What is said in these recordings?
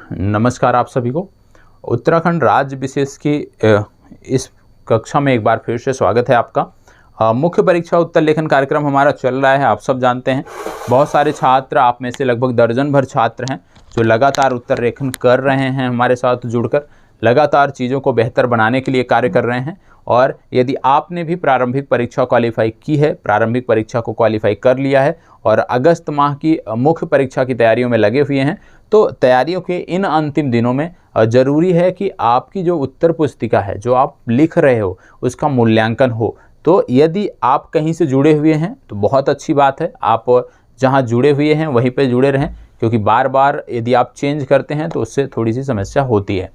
नमस्कार आप सभी को। उत्तराखंड राज्य विशेष की इस कक्षा में एक बार फिर से स्वागत है आपका। मुख्य परीक्षा उत्तर लेखन कार्यक्रम हमारा चल रहा है, आप सब जानते हैं। बहुत सारे छात्र, आप में से लगभग दर्जन भर छात्र हैं जो लगातार उत्तर लेखन कर रहे हैं, हमारे साथ जुड़कर लगातार चीज़ों को बेहतर बनाने के लिए कार्य कर रहे हैं। और यदि आपने भी प्रारंभिक परीक्षा क्वालिफाई की है, प्रारंभिक परीक्षा को क्वालिफाई कर लिया है और अगस्त माह की मुख्य परीक्षा की तैयारियों में लगे हुए हैं, तो तैयारियों के इन अंतिम दिनों में ज़रूरी है कि आपकी जो उत्तर पुस्तिका है, जो आप लिख रहे हो, उसका मूल्यांकन हो। तो यदि आप कहीं से जुड़े हुए हैं तो बहुत अच्छी बात है, आप जहां जुड़े हुए हैं वहीं पे जुड़े रहें, क्योंकि बार बार यदि आप चेंज करते हैं तो उससे थोड़ी सी समस्या होती है।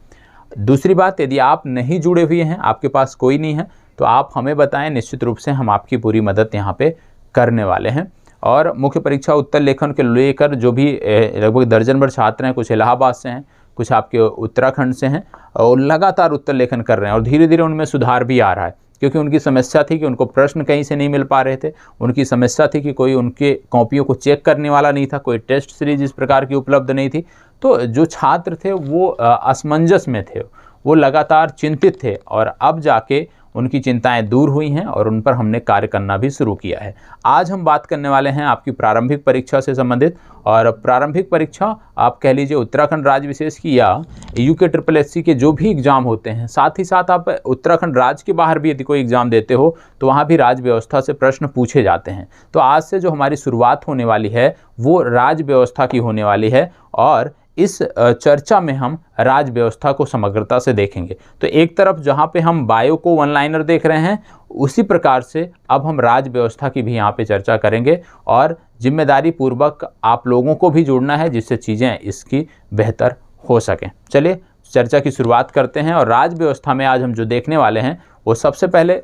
दूसरी बात, यदि आप नहीं जुड़े हुए हैं, आपके पास कोई नहीं है, तो आप हमें बताएं, निश्चित रूप से हम आपकी पूरी मदद यहाँ पे करने वाले हैं। और मुख्य परीक्षा उत्तर लेखन के लेकर जो भी लगभग दर्जन भर छात्र हैं, कुछ इलाहाबाद से हैं, कुछ आपके उत्तराखंड से हैं, और लगातार उत्तर लेखन कर रहे हैं और धीरे धीरे उनमें सुधार भी आ रहा है। क्योंकि उनकी समस्या थी कि उनको प्रश्न कहीं से नहीं मिल पा रहे थे, उनकी समस्या थी कि कोई उनके कॉपियों को चेक करने वाला नहीं था, कोई टेस्ट सीरीज इस प्रकार की उपलब्ध नहीं थी। तो जो छात्र थे वो असमंजस में थे, वो लगातार चिंतित थे, और अब जाके उनकी चिंताएं दूर हुई हैं और उन पर हमने कार्य करना भी शुरू किया है। आज हम बात करने वाले हैं आपकी प्रारंभिक परीक्षा से संबंधित। और प्रारंभिक परीक्षा आप कह लीजिए उत्तराखंड राज्य विशेष की या यूके SSSC के जो भी एग्ज़ाम होते हैं, साथ ही साथ आप उत्तराखंड राज्य के बाहर भी यदि कोई एग्ज़ाम देते हो तो वहाँ भी राज्य व्यवस्था से प्रश्न पूछे जाते हैं। तो आज से जो हमारी शुरुआत होने वाली है वो राज्य व्यवस्था की होने वाली है, और इस चर्चा में हम राज्य व्यवस्था को समग्रता से देखेंगे। तो एक तरफ जहां पे हम बायो को वन लाइनर देख रहे हैं, उसी प्रकार से अब हम राज्य व्यवस्था की भी यहाँ पे चर्चा करेंगे, और जिम्मेदारी पूर्वक आप लोगों को भी जुड़ना है जिससे चीज़ें इसकी बेहतर हो सकें। चलिए चर्चा की शुरुआत करते हैं। और राज्य व्यवस्था में आज हम जो देखने वाले हैं वो सबसे पहले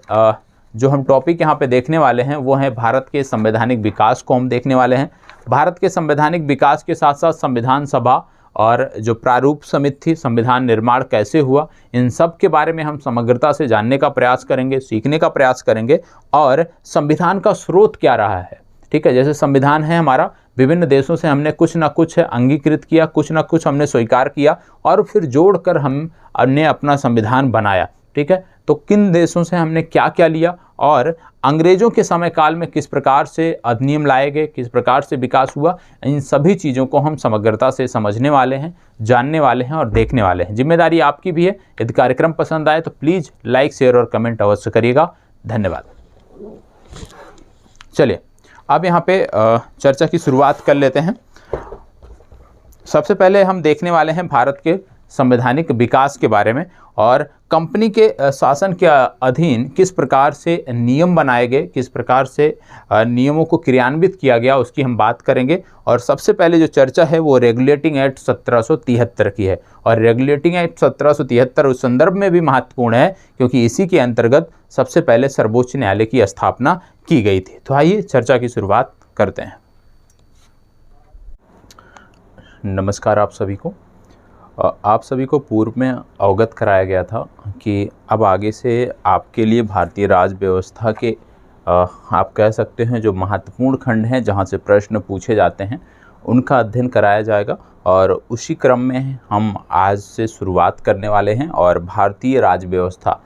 जो हम टॉपिक यहाँ पे देखने वाले हैं वो है भारत के संवैधानिक विकास को हम देखने वाले हैं। भारत के संवैधानिक विकास के साथ साथ संविधान सभा और जो प्रारूप समिति थी, संविधान निर्माण कैसे हुआ, इन सब के बारे में हम समग्रता से जानने का प्रयास करेंगे, सीखने का प्रयास करेंगे, और संविधान का स्रोत क्या रहा है। ठीक है, जैसे संविधान है हमारा, विभिन्न देशों से हमने कुछ ना कुछ अंगीकृत किया, कुछ ना कुछ हमने स्वीकार किया, और फिर जोड़कर हमने अपना संविधान बनाया। ठीक है, तो किन देशों से हमने क्या क्या लिया, और अंग्रेजों के समय काल में किस प्रकार से अधिनियम लाए गए, किस प्रकार से विकास हुआ, इन सभी चीज़ों को हम समग्रता से समझने वाले हैं, जानने वाले हैं और देखने वाले हैं। जिम्मेदारी आपकी भी है। यदि कार्यक्रम पसंद आए तो प्लीज़ लाइक, शेयर और कमेंट अवश्य करिएगा। धन्यवाद। चलिए अब यहाँ पे चर्चा की शुरुआत कर लेते हैं। सबसे पहले हम देखने वाले हैं भारत के संवैधानिक विकास के बारे में, और कंपनी के शासन के अधीन किस प्रकार से नियम बनाए गए, किस प्रकार से नियमों को क्रियान्वित किया गया, उसकी हम बात करेंगे। और सबसे पहले जो चर्चा है वो रेगुलेटिंग एक्ट 1773 की है, और रेगुलेटिंग एक्ट 1773 उस संदर्भ में भी महत्वपूर्ण है क्योंकि इसी के अंतर्गत सबसे पहले सर्वोच्च न्यायालय की स्थापना की गई थी। तो आइए चर्चा की शुरुआत करते हैं। नमस्कार आप सभी को। आप सभी को पूर्व में अवगत कराया गया था कि अब आगे से आपके लिए भारतीय राज्य व्यवस्था के आप कह सकते हैं जो महत्वपूर्ण खंड हैं जहां से प्रश्न पूछे जाते हैं उनका अध्ययन कराया जाएगा। और उसी क्रम में हम आज से शुरुआत करने वाले हैं और भारतीय राज्य व्यवस्था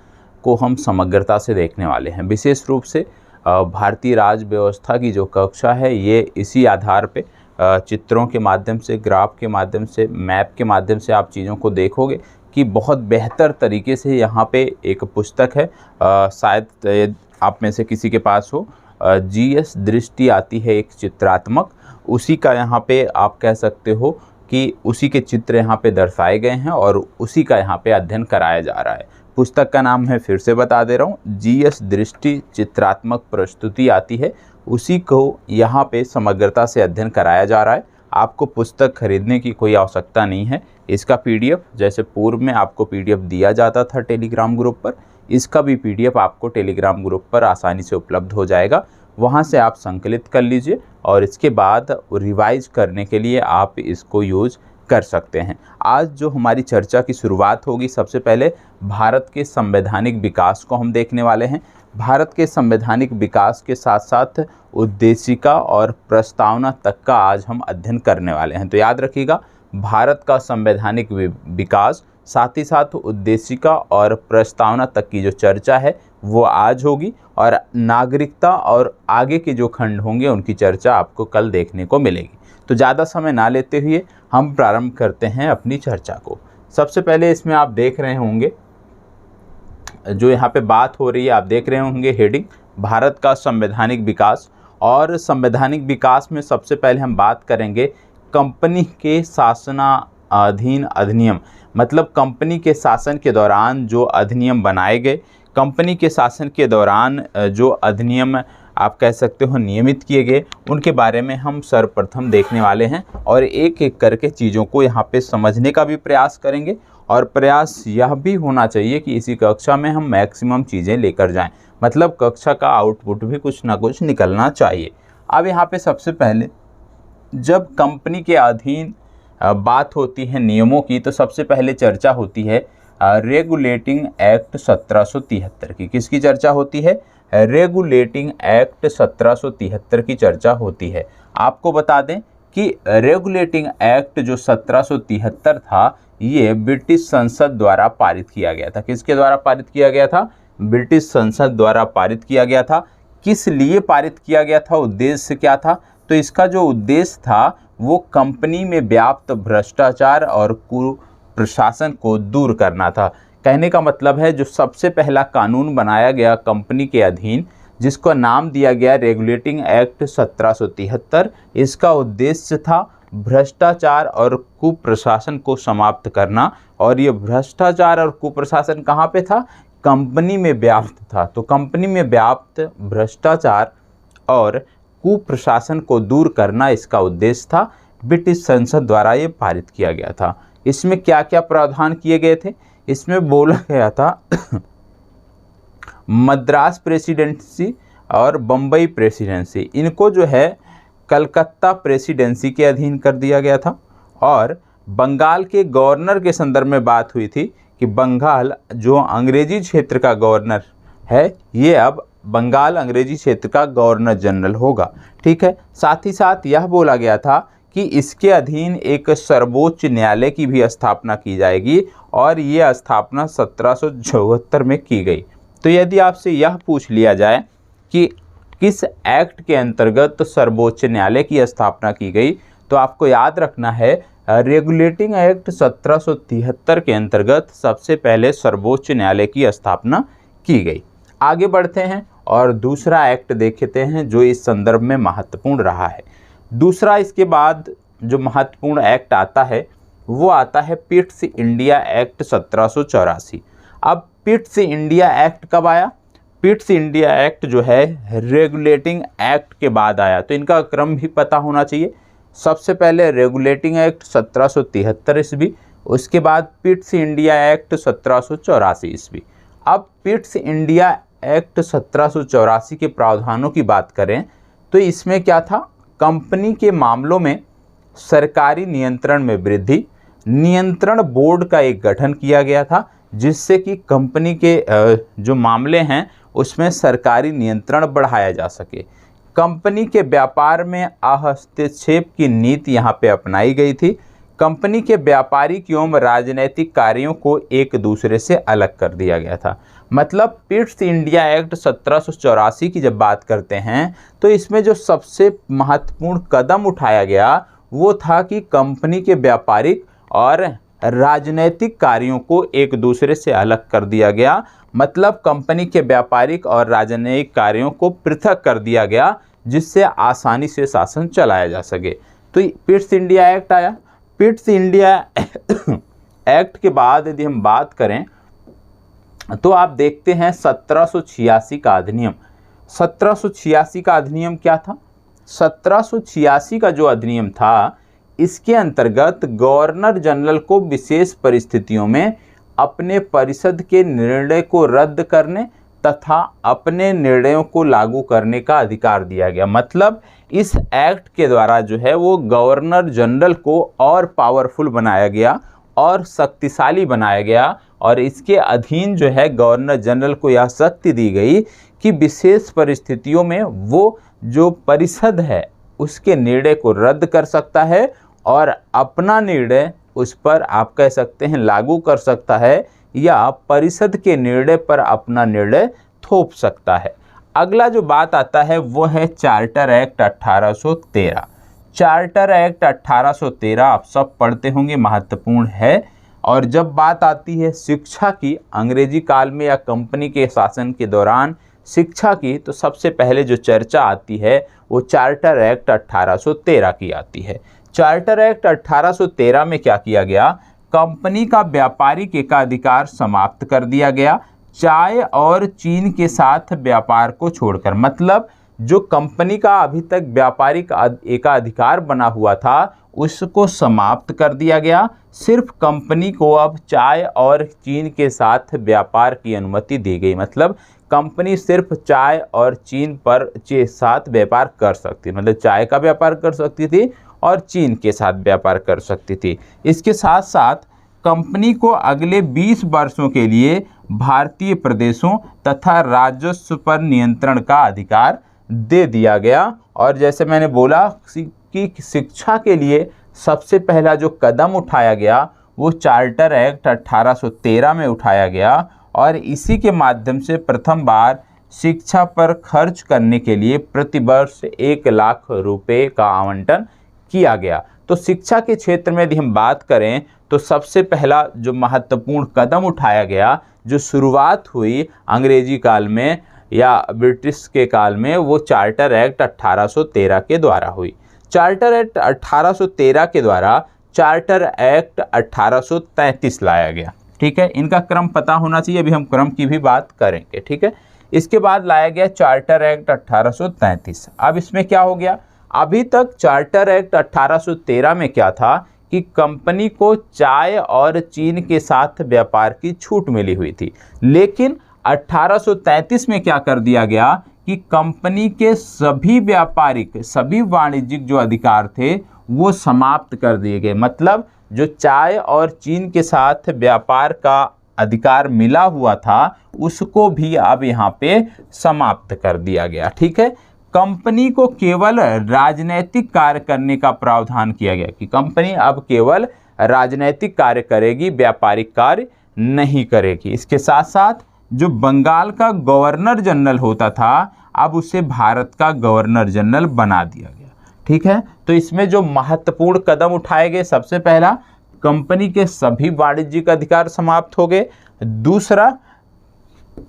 को हम समग्रता से देखने वाले हैं। विशेष रूप से भारतीय राज्य व्यवस्था की जो कक्षा है ये इसी आधार पर चित्रों के माध्यम से, ग्राफ के माध्यम से, मैप के माध्यम से आप चीज़ों को देखोगे कि बहुत बेहतर तरीके से यहाँ पे एक पुस्तक है, शायद आप में से किसी के पास हो, GS दृष्टि आती है एक चित्रात्मक, उसी का यहाँ पे आप कह सकते हो कि उसी के चित्र यहाँ पे दर्शाए गए हैं और उसी का यहाँ पे अध्ययन कराया जा रहा है। पुस्तक का नाम है, फिर से बता दे रहा हूँ, GS दृष्टि चित्रात्मक प्रस्तुति आती है, उसी को यहाँ पे समग्रता से अध्ययन कराया जा रहा है। आपको पुस्तक खरीदने की कोई आवश्यकता नहीं है। इसका PDF जैसे पूर्व में आपको PDF दिया जाता था टेलीग्राम ग्रुप पर, इसका भी PDF आपको टेलीग्राम ग्रुप पर आसानी से उपलब्ध हो जाएगा। वहाँ से आप संकलित कर लीजिए और इसके बाद रिवाइज करने के लिए आप इसको यूज़ कर सकते हैं। आज जो हमारी चर्चा की शुरुआत होगी, सबसे पहले भारत के संवैधानिक विकास को हम देखने वाले हैं। भारत के संवैधानिक विकास के साथ साथ उद्देशिका और प्रस्तावना तक का आज हम अध्ययन करने वाले हैं। तो याद रखिएगा, भारत का संवैधानिक विकास, साथ ही साथ उद्देशिका और प्रस्तावना तक की जो चर्चा है वो आज होगी, और नागरिकता और आगे के जो खंड होंगे उनकी चर्चा आपको कल देखने को मिलेगी। तो ज़्यादा समय ना लेते हुए हम प्रारंभ करते हैं अपनी चर्चा को। सबसे पहले इसमें आप देख रहे होंगे जो यहाँ पे बात हो रही है, आप देख रहे होंगे हेडिंग भारत का संवैधानिक विकास। और संवैधानिक विकास में सबसे पहले हम बात करेंगे कंपनी के शासनाधीन अधिनियम, मतलब कंपनी के शासन के दौरान जो अधिनियम बनाए गए, कंपनी के शासन के दौरान जो अधिनियम आप कह सकते हो नियमित किए गए, उनके बारे में हम सर्वप्रथम देखने वाले हैं और एक एक करके चीज़ों को यहाँ पे समझने का भी प्रयास करेंगे। और प्रयास यह भी होना चाहिए कि इसी कक्षा में हम मैक्सिमम चीज़ें लेकर जाएं, मतलब कक्षा का आउटपुट भी कुछ ना कुछ निकलना चाहिए। अब यहाँ पे सबसे पहले जब कंपनी के अधीन बात होती है नियमों की, तो सबसे पहले चर्चा होती है रेगुलेटिंग एक्ट 1773 की। किसकी चर्चा होती है? रेगुलेटिंग एक्ट 1773 की चर्चा होती है। आपको बता दें कि रेगुलेटिंग एक्ट जो 1773 था, ये ब्रिटिश संसद द्वारा पारित किया गया था। किसके द्वारा पारित किया गया था? ब्रिटिश संसद द्वारा पारित किया गया था। किस लिए पारित किया गया था? उद्देश्य क्या था? तो इसका जो उद्देश्य था वो कंपनी में व्याप्त भ्रष्टाचार और कुप्रशासन को दूर करना था। कहने का मतलब है जो सबसे पहला कानून बनाया गया कंपनी के अधीन, जिसको नाम दिया गया रेगुलेटिंग एक्ट 1773, इसका उद्देश्य था भ्रष्टाचार और कुप्रशासन को समाप्त करना। और ये भ्रष्टाचार और कुप्रशासन कहाँ पे था? कंपनी में व्याप्त था। तो कंपनी में व्याप्त भ्रष्टाचार और कुप्रशासन को दूर करना इसका उद्देश्य था। ब्रिटिश संसद द्वारा ये पारित किया गया था। इसमें क्या क्या प्रावधान किए गए थे? इसमें बोला गया था मद्रास प्रेसिडेंसी और बम्बई प्रेसिडेंसी, इनको जो है कलकत्ता प्रेसिडेंसी के अधीन कर दिया गया था। और बंगाल के गवर्नर के संदर्भ में बात हुई थी कि बंगाल जो अंग्रेजी क्षेत्र का गवर्नर है, ये अब बंगाल अंग्रेजी क्षेत्र का गवर्नर जनरल होगा। ठीक है। साथ ही साथ यह बोला गया था कि इसके अधीन एक सर्वोच्च न्यायालय की भी स्थापना की जाएगी, और ये स्थापना 1774 में की गई। तो यदि आपसे यह पूछ लिया जाए कि किस एक्ट के अंतर्गत सर्वोच्च न्यायालय की स्थापना की गई, तो आपको याद रखना है रेगुलेटिंग एक्ट 1773 के अंतर्गत सबसे पहले सर्वोच्च न्यायालय की स्थापना की गई। आगे बढ़ते हैं और दूसरा एक्ट देखते हैं जो इस संदर्भ में महत्वपूर्ण रहा है। दूसरा इसके बाद जो महत्वपूर्ण एक्ट आता है वो आता है पिट्स इंडिया एक्ट 1784। अब पिट्स इंडिया एक्ट कब आया? पिट्स इंडिया एक्ट जो है रेगुलेटिंग एक्ट के बाद आया, तो इनका क्रम भी पता होना चाहिए। सबसे पहले रेगुलेटिंग एक्ट 1773 ईस्वी, उसके बाद पिट्स इंडिया एक्ट 1784 ईस्वी। अब पिट्स इंडिया एक्ट 1784 के प्रावधानों की बात करें तो इसमें क्या था? कंपनी के मामलों में सरकारी नियंत्रण में वृद्धि, नियंत्रण बोर्ड का एक गठन किया गया था, जिससे कि कंपनी के जो मामले हैं उसमें सरकारी नियंत्रण बढ़ाया जा सके। कंपनी के व्यापार में हस्तक्षेप की नीति यहाँ पे अपनाई गई थी। कंपनी के व्यापारिक एवं राजनीतिक कार्यों को एक दूसरे से अलग कर दिया गया था। मतलब पिट्स इंडिया एक्ट 1784 की जब बात करते हैं तो इसमें जो सबसे महत्वपूर्ण कदम उठाया गया वो था कि कंपनी के व्यापारिक और राजनीतिक कार्यों को एक दूसरे से अलग कर दिया गया। मतलब कंपनी के व्यापारिक और राजनीतिक कार्यों को पृथक कर दिया गया, जिससे आसानी से शासन चलाया जा सके। तो पिट्स इंडिया एक्ट आया। पिट्स इंडिया एक्ट के बाद यदि हम बात करें तो आप देखते हैं 1786 का अधिनियम। 1786 का अधिनियम क्या था? 1786 का जो अधिनियम था, इसके अंतर्गत गवर्नर जनरल को विशेष परिस्थितियों में अपने परिषद के निर्णय को रद्द करने तथा अपने निर्णयों को लागू करने का अधिकार दिया गया। मतलब इस एक्ट के द्वारा जो है वो गवर्नर जनरल को और पावरफुल बनाया गया और शक्तिशाली बनाया गया, और इसके अधीन जो है गवर्नर जनरल को यह शक्ति दी गई कि विशेष परिस्थितियों में वो जो परिषद है उसके निर्णय को रद्द कर सकता है और अपना निर्णय उस पर आप कह सकते हैं लागू कर सकता है, या परिषद के निर्णय पर अपना निर्णय थोप सकता है। अगला जो बात आता है वो है चार्टर एक्ट 1813। चार्टर एक्ट 1813 आप सब पढ़ते होंगे, महत्वपूर्ण है। और जब बात आती है शिक्षा की, अंग्रेजी काल में या कंपनी के शासन के दौरान शिक्षा की, तो सबसे पहले जो चर्चा आती है वो चार्टर एक्ट 1813 की आती है। चार्टर एक्ट 1813 में क्या किया गया, कंपनी का व्यापारिक एकाधिकार समाप्त कर दिया गया, चाय और चीन के साथ व्यापार को छोड़कर। मतलब जो कंपनी का अभी तक व्यापारिक एकाधिकार बना हुआ था उसको समाप्त कर दिया गया। सिर्फ कंपनी को अब चाय और चीन के साथ व्यापार की अनुमति दी गई। मतलब कंपनी सिर्फ चाय और चीन पर के साथ व्यापार कर सकती, मतलब चाय का व्यापार कर सकती थी और चीन के साथ व्यापार कर सकती थी। इसके साथ साथ कंपनी को अगले 20 वर्षों के लिए भारतीय प्रदेशों तथा राजस्व पर नियंत्रण का अधिकार दे दिया गया। और जैसे मैंने बोला कि शिक्षा के लिए सबसे पहला जो कदम उठाया गया वो चार्टर एक्ट 1813 में उठाया गया, और इसी के माध्यम से प्रथम बार शिक्षा पर खर्च करने के लिए प्रतिवर्ष 1 लाख रुपए का आवंटन किया गया। तो शिक्षा के क्षेत्र में यदि हम बात करें तो सबसे पहला जो महत्वपूर्ण कदम उठाया गया, जो शुरुआत हुई अंग्रेजी काल में या ब्रिटिश के काल में, वो चार्टर एक्ट 1813 के द्वारा हुई। चार्टर एक्ट 1813 के द्वारा चार्टर एक्ट 1833 लाया गया। ठीक है, इनका क्रम पता होना चाहिए, अभी हम क्रम की भी बात करेंगे। ठीक है, इसके बाद लाया गया चार्टर एक्ट 1833। अब इसमें क्या हो गया, अभी तक चार्टर एक्ट 1813 में क्या था कि कंपनी को चाय और चीन के साथ व्यापार की छूट मिली हुई थी, लेकिन 1833 में क्या कर दिया गया कि कंपनी के सभी व्यापारिक, सभी वाणिज्यिक जो अधिकार थे वो समाप्त कर दिए गए। मतलब जो चाय और चीन के साथ व्यापार का अधिकार मिला हुआ था उसको भी अब यहाँ पे समाप्त कर दिया गया। ठीक है, कंपनी को केवल राजनैतिक कार्य करने का प्रावधान किया गया कि कंपनी अब केवल राजनैतिक कार्य करेगी, व्यापारिक कार्य नहीं करेगी। इसके साथ साथ जो बंगाल का गवर्नर जनरल होता था अब उसे भारत का गवर्नर जनरल बना दिया गया। ठीक है, तो इसमें जो महत्वपूर्ण कदम उठाए गए, सबसे पहला कंपनी के सभी वाणिज्यिक अधिकार समाप्त हो गए। दूसरा,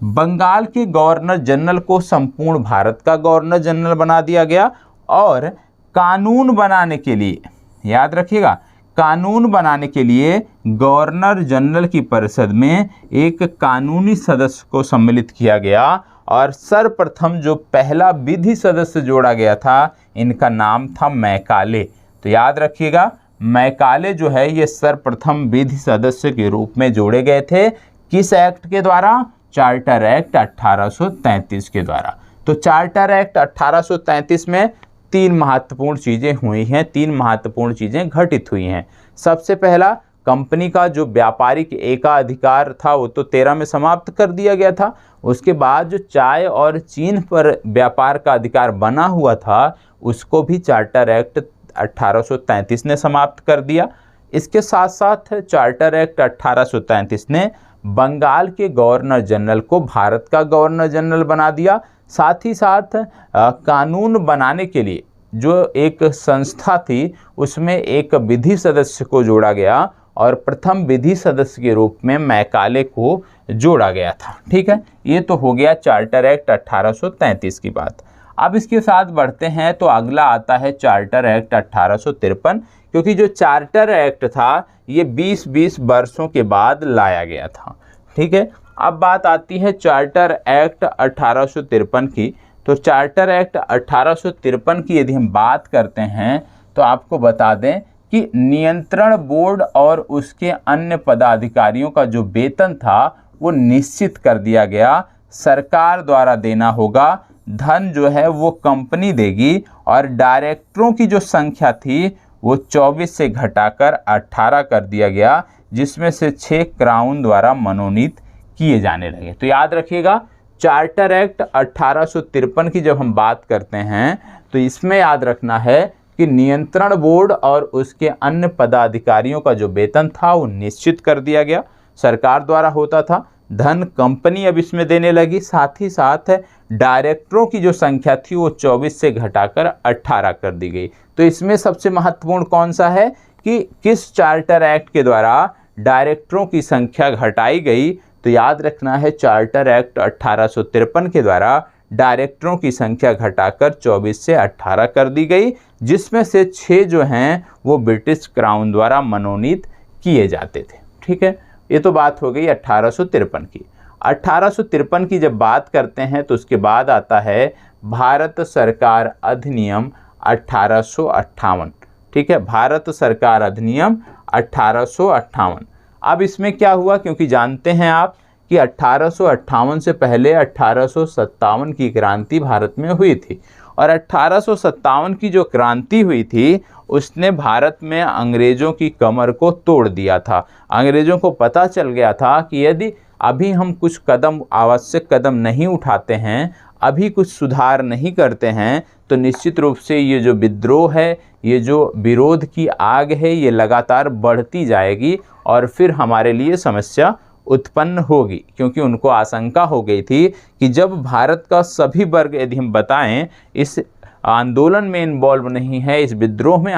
बंगाल के गवर्नर जनरल को संपूर्ण भारत का गवर्नर जनरल बना दिया गया। और कानून बनाने के लिए, याद रखिएगा, कानून बनाने के लिए गवर्नर जनरल की परिषद में एक कानूनी सदस्य को सम्मिलित किया गया, और सर्वप्रथम जो पहला विधि सदस्य जोड़ा गया था इनका नाम था मैकाले। तो याद रखिएगा, मैकाले जो है ये सर्वप्रथम विधि सदस्य के रूप में जोड़े गए थे। किस एक्ट के द्वारा? चार्टर एक्ट 1833 के द्वारा। तो चार्टर एक्ट 1833 में 3 महत्वपूर्ण चीज़ें हुई हैं, 3 महत्वपूर्ण चीज़ें घटित हुई हैं। सबसे पहला, कंपनी का जो व्यापारिक एकाधिकार था वो तो 13 में समाप्त कर दिया गया था। उसके बाद जो चाय और चीन पर व्यापार का अधिकार बना हुआ था उसको भी चार्टर एक्ट 1833 ने समाप्त कर दिया। इसके साथ साथ चार्टर एक्ट 1833 ने बंगाल के गवर्नर जनरल को भारत का गवर्नर जनरल बना दिया। साथ ही साथ कानून बनाने के लिए जो एक संस्था थी उसमें एक विधि सदस्य को जोड़ा गया, और प्रथम विधि सदस्य के रूप में मैकाले को जोड़ा गया था। ठीक है, ये तो हो गया चार्टर एक्ट 1833 की बात। अब इसके साथ बढ़ते हैं तो अगला आता है चार्टर एक्ट 1853, क्योंकि जो चार्टर एक्ट था ये 20-20 वर्षों के बाद लाया गया था। ठीक है, अब बात आती है चार्टर एक्ट 1853 की। तो चार्टर एक्ट 1853 की यदि हम बात करते हैं तो आपको बता दें कि नियंत्रण बोर्ड और उसके अन्य पदाधिकारियों का जो वेतन था वो निश्चित कर दिया गया, सरकार द्वारा देना होगा। धन जो है वो कंपनी देगी, और डायरेक्टरों की जो संख्या थी वो 24 से घटाकर 18 कर दिया गया, जिसमें से 6 क्राउन द्वारा मनोनीत किए जाने लगे। तो याद रखिएगा, चार्टर एक्ट 1853 की जब हम बात करते हैं तो इसमें याद रखना है कि कि नियंत्रण बोर्ड और उसके अन्य पदाधिकारियों का जो वेतन था वो निश्चित कर दिया गया, सरकार द्वारा होता था। धन कंपनी अब इसमें देने लगी। साथ ही साथ डायरेक्टरों की जो संख्या थी वो 24 से घटाकर 18 कर दी गई। तो इसमें सबसे महत्वपूर्ण कौन सा है कि किस चार्टर एक्ट के द्वारा डायरेक्टरों की संख्या घटाई गई? तो याद रखना है, चार्टर एक्ट 1853 के द्वारा डायरेक्टरों की संख्या घटाकर 24 से 18 कर दी गई, जिसमें से 6 जो हैं वो ब्रिटिश क्राउन द्वारा मनोनीत किए जाते थे। ठीक है, ये तो बात हो गई 1853 की। 1853 की जब बात करते हैं तो उसके बाद आता है भारत सरकार अधिनियम 1858। ठीक है, भारत सरकार अधिनियम 1858। अब इसमें क्या हुआ, क्योंकि जानते हैं आप कि 1858 से पहले 1857 की क्रांति भारत में हुई थी, और 1857 की जो क्रांति हुई थी उसने भारत में अंग्रेज़ों की कमर को तोड़ दिया था। अंग्रेज़ों को पता चल गया था कि यदि अभी हम कुछ आवश्यक कदम नहीं उठाते हैं, अभी कुछ सुधार नहीं करते हैं, तो निश्चित रूप से ये जो विद्रोह है, ये जो विरोध की आग है, ये लगातार बढ़ती जाएगी और फिर हमारे लिए समस्या उत्पन्न होगी। क्योंकि उनको आशंका हो गई थी कि जब भारत का सभी वर्ग, यदि हम बताएं, इस आंदोलन में इन्वॉल्व नहीं है, इस विद्रोह में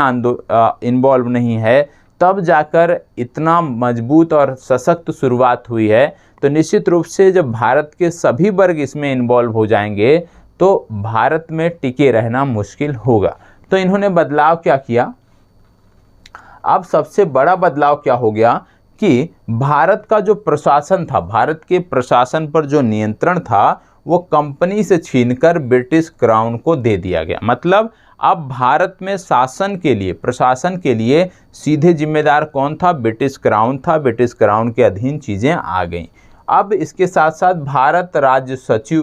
इन्वॉल्व नहीं है, तब जाकर इतना मजबूत और सशक्त शुरुआत हुई है। तो निश्चित रूप से जब भारत के सभी वर्ग इसमें इन्वॉल्व हो जाएंगे तो भारत में टिके रहना मुश्किल होगा। तो इन्होंने बदलाव क्या किया? अब सबसे बड़ा बदलाव क्या हो गया कि भारत का जो प्रशासन था, भारत के प्रशासन पर जो नियंत्रण था, वो कंपनी से छीनकर ब्रिटिश क्राउन को दे दिया गया। मतलब अब भारत में शासन के लिए, प्रशासन के लिए सीधे जिम्मेदार कौन था? ब्रिटिश क्राउन था। ब्रिटिश क्राउन के अधीन चीज़ें आ गईं। अब इसके साथ साथ भारत राज्य सचिव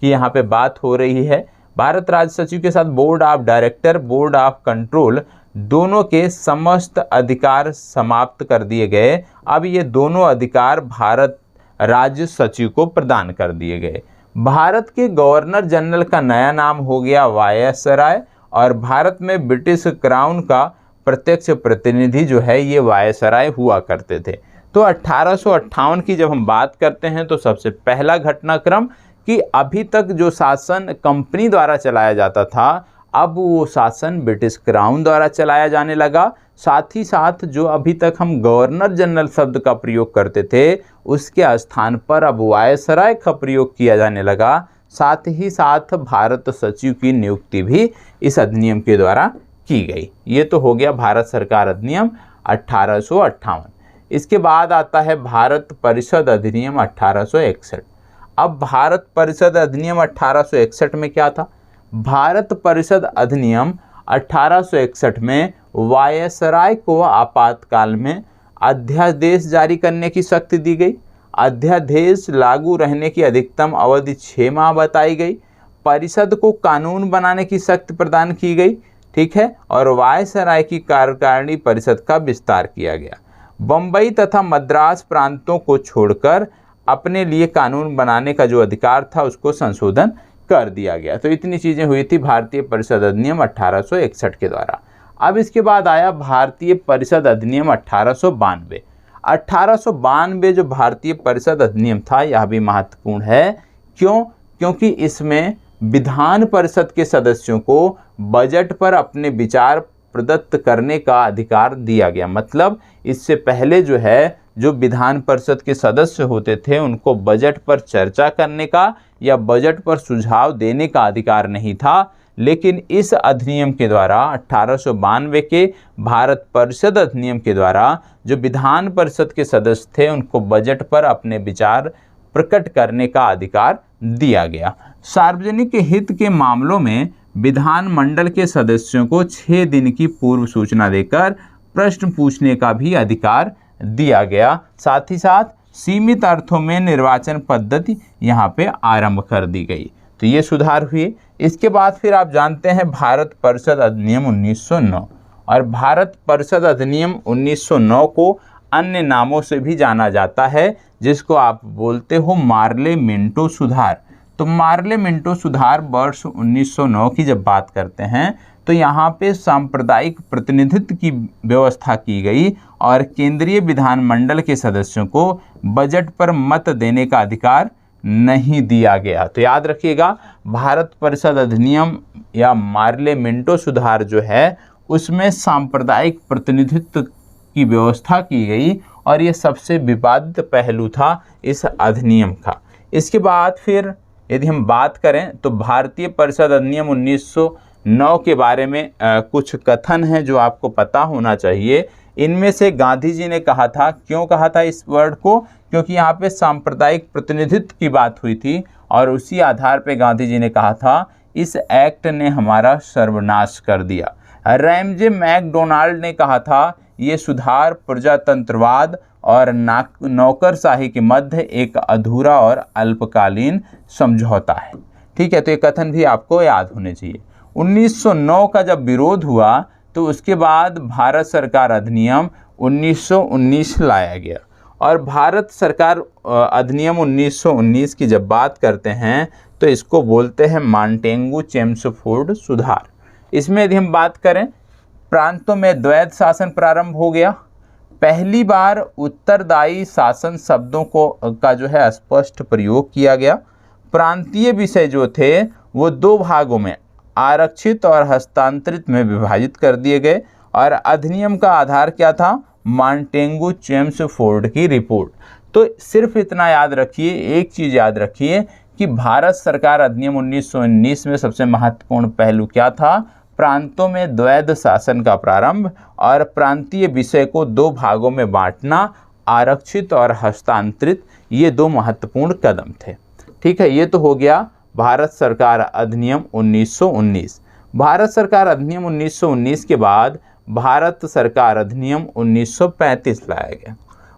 की यहाँ पे बात हो रही है। भारत राज्य सचिव के साथ board of director, board of control, दोनों के समस्त अधिकार समाप्त कर दिए गए। अब ये दोनों अधिकार भारत राज्य सचिव को प्रदान कर दिए गए। भारत के गवर्नर जनरल का नया नाम हो गया वायसराय, और भारत में ब्रिटिश क्राउन का प्रत्यक्ष प्रतिनिधि जो है ये वायसराय हुआ करते थे। तो 1858 की जब हम बात करते हैं तो सबसे पहला घटनाक्रम कि अभी तक जो शासन कंपनी द्वारा चलाया जाता था, अब वो शासन ब्रिटिश क्राउन द्वारा चलाया जाने लगा। साथ ही साथ जो अभी तक हम गवर्नर जनरल शब्द का प्रयोग करते थे, उसके स्थान पर अब वायसराय का प्रयोग किया जाने लगा। साथ ही साथ भारत सचिव की नियुक्ति भी इस अधिनियम के द्वारा की गई। ये तो हो गया भारत सरकार अधिनियम 1858। इसके बाद आता है भारत परिषद अधिनियम 1861। अब भारत परिषद अधिनियम 1861 में क्या था? भारत परिषद अधिनियम 1861 में वायसराय को आपातकाल में अध्यादेश जारी करने की शक्ति दी गई। अध्यादेश लागू रहने की अधिकतम अवधि 6 माह बताई गई। परिषद को कानून बनाने की शक्ति प्रदान की गई। ठीक है, और वायसराय की कार्यकारिणी परिषद का विस्तार किया गया। बम्बई तथा मद्रास प्रांतों को छोड़कर अपने लिए कानून बनाने का जो अधिकार था उसको संशोधन कर दिया गया। तो इतनी चीज़ें हुई थी भारतीय परिषद अधिनियम 1861 के द्वारा। अब इसके बाद आया भारतीय परिषद अधिनियम 1892। 1892 जो भारतीय परिषद अधिनियम था यह भी महत्वपूर्ण है। क्यों? क्योंकि इसमें विधान परिषद के सदस्यों को बजट पर अपने विचार प्रदत्त करने का अधिकार दिया गया। मतलब इससे पहले जो है, जो विधान परिषद के सदस्य होते थे उनको बजट पर चर्चा करने का या बजट पर सुझाव देने का अधिकार नहीं था। लेकिन इस अधिनियम के द्वारा 1892 के भारत परिषद अधिनियम के द्वारा जो विधान परिषद के सदस्य थे उनको बजट पर अपने विचार प्रकट करने का अधिकार दिया गया। सार्वजनिक हित के मामलों में विधानमंडल के सदस्यों को 6 दिन की पूर्व सूचना देकर प्रश्न पूछने का भी अधिकार दिया गया। साथ ही साथ सीमित अर्थों में निर्वाचन पद्धति यहाँ पे आरंभ कर दी गई। तो ये सुधार हुए। इसके बाद फिर आप जानते हैं भारत परिषद अधिनियम 1909, और भारत परिषद अधिनियम 1909 को अन्य नामों से भी जाना जाता है, जिसको आप बोलते हो मार्ले मिंटो सुधार। तो मार्ले मिंटो सुधार वर्ष 1909 की जब बात करते हैं तो यहाँ पे सांप्रदायिक प्रतिनिधित्व की व्यवस्था की गई और केंद्रीय विधानमंडल के सदस्यों को बजट पर मत देने का अधिकार नहीं दिया गया। तो याद रखिएगा, भारत परिषद अधिनियम या मार्ले मिंटो सुधार जो है उसमें सांप्रदायिक प्रतिनिधित्व की व्यवस्था की गई और ये सबसे विवादित पहलू था इस अधिनियम का। इसके बाद फिर यदि हम बात करें तो भारतीय परिषद अधिनियम 1909 के बारे में कुछ कथन हैं जो आपको पता होना चाहिए। इनमें से गांधी जी ने कहा था, क्यों कहा था इस वर्ड को, क्योंकि यहाँ पे सांप्रदायिक प्रतिनिधित्व की बात हुई थी और उसी आधार पे गांधी जी ने कहा था इस एक्ट ने हमारा सर्वनाश कर दिया। रैमजे मैकडोनाल्ड ने कहा था ये सुधार प्रजातंत्रवाद और नौकरशाही के मध्य एक अधूरा और अल्पकालीन समझौता है। ठीक है, तो ये कथन भी आपको याद होने चाहिए। 1909 का जब विरोध हुआ तो उसके बाद भारत सरकार अधिनियम 1919 लाया गया और भारत सरकार अधिनियम 1919 की जब बात करते हैं तो इसको बोलते हैं मांटेगू चेम्सफोर्ड सुधार। इसमें यदि हम बात करें, प्रांतों में द्वैध शासन प्रारंभ हो गया। पहली बार उत्तरदायी शासन शब्दों का जो है स्पष्ट प्रयोग किया गया। प्रांतीय विषय जो थे वो दो भागों में आरक्षित और हस्तांतरित में विभाजित कर दिए गए और अधिनियम का आधार क्या था, मांटेगू चेम्सफोर्ड की रिपोर्ट। तो सिर्फ इतना याद रखिए, एक चीज़ याद रखिए कि भारत सरकार अधिनियम 1919 में सबसे महत्वपूर्ण पहलू क्या था, प्रांतों में द्वैध शासन का प्रारंभ और प्रांतीय विषय को दो भागों में बांटना, आरक्षित और हस्तांतरित, ये दो महत्वपूर्ण कदम थे। ठीक है, ये तो हो गया भारत सरकार अधिनियम 1919। भारत सरकार अधिनियम 1919 के बाद भारत सरकार अधिनियम 1935 लाया गया।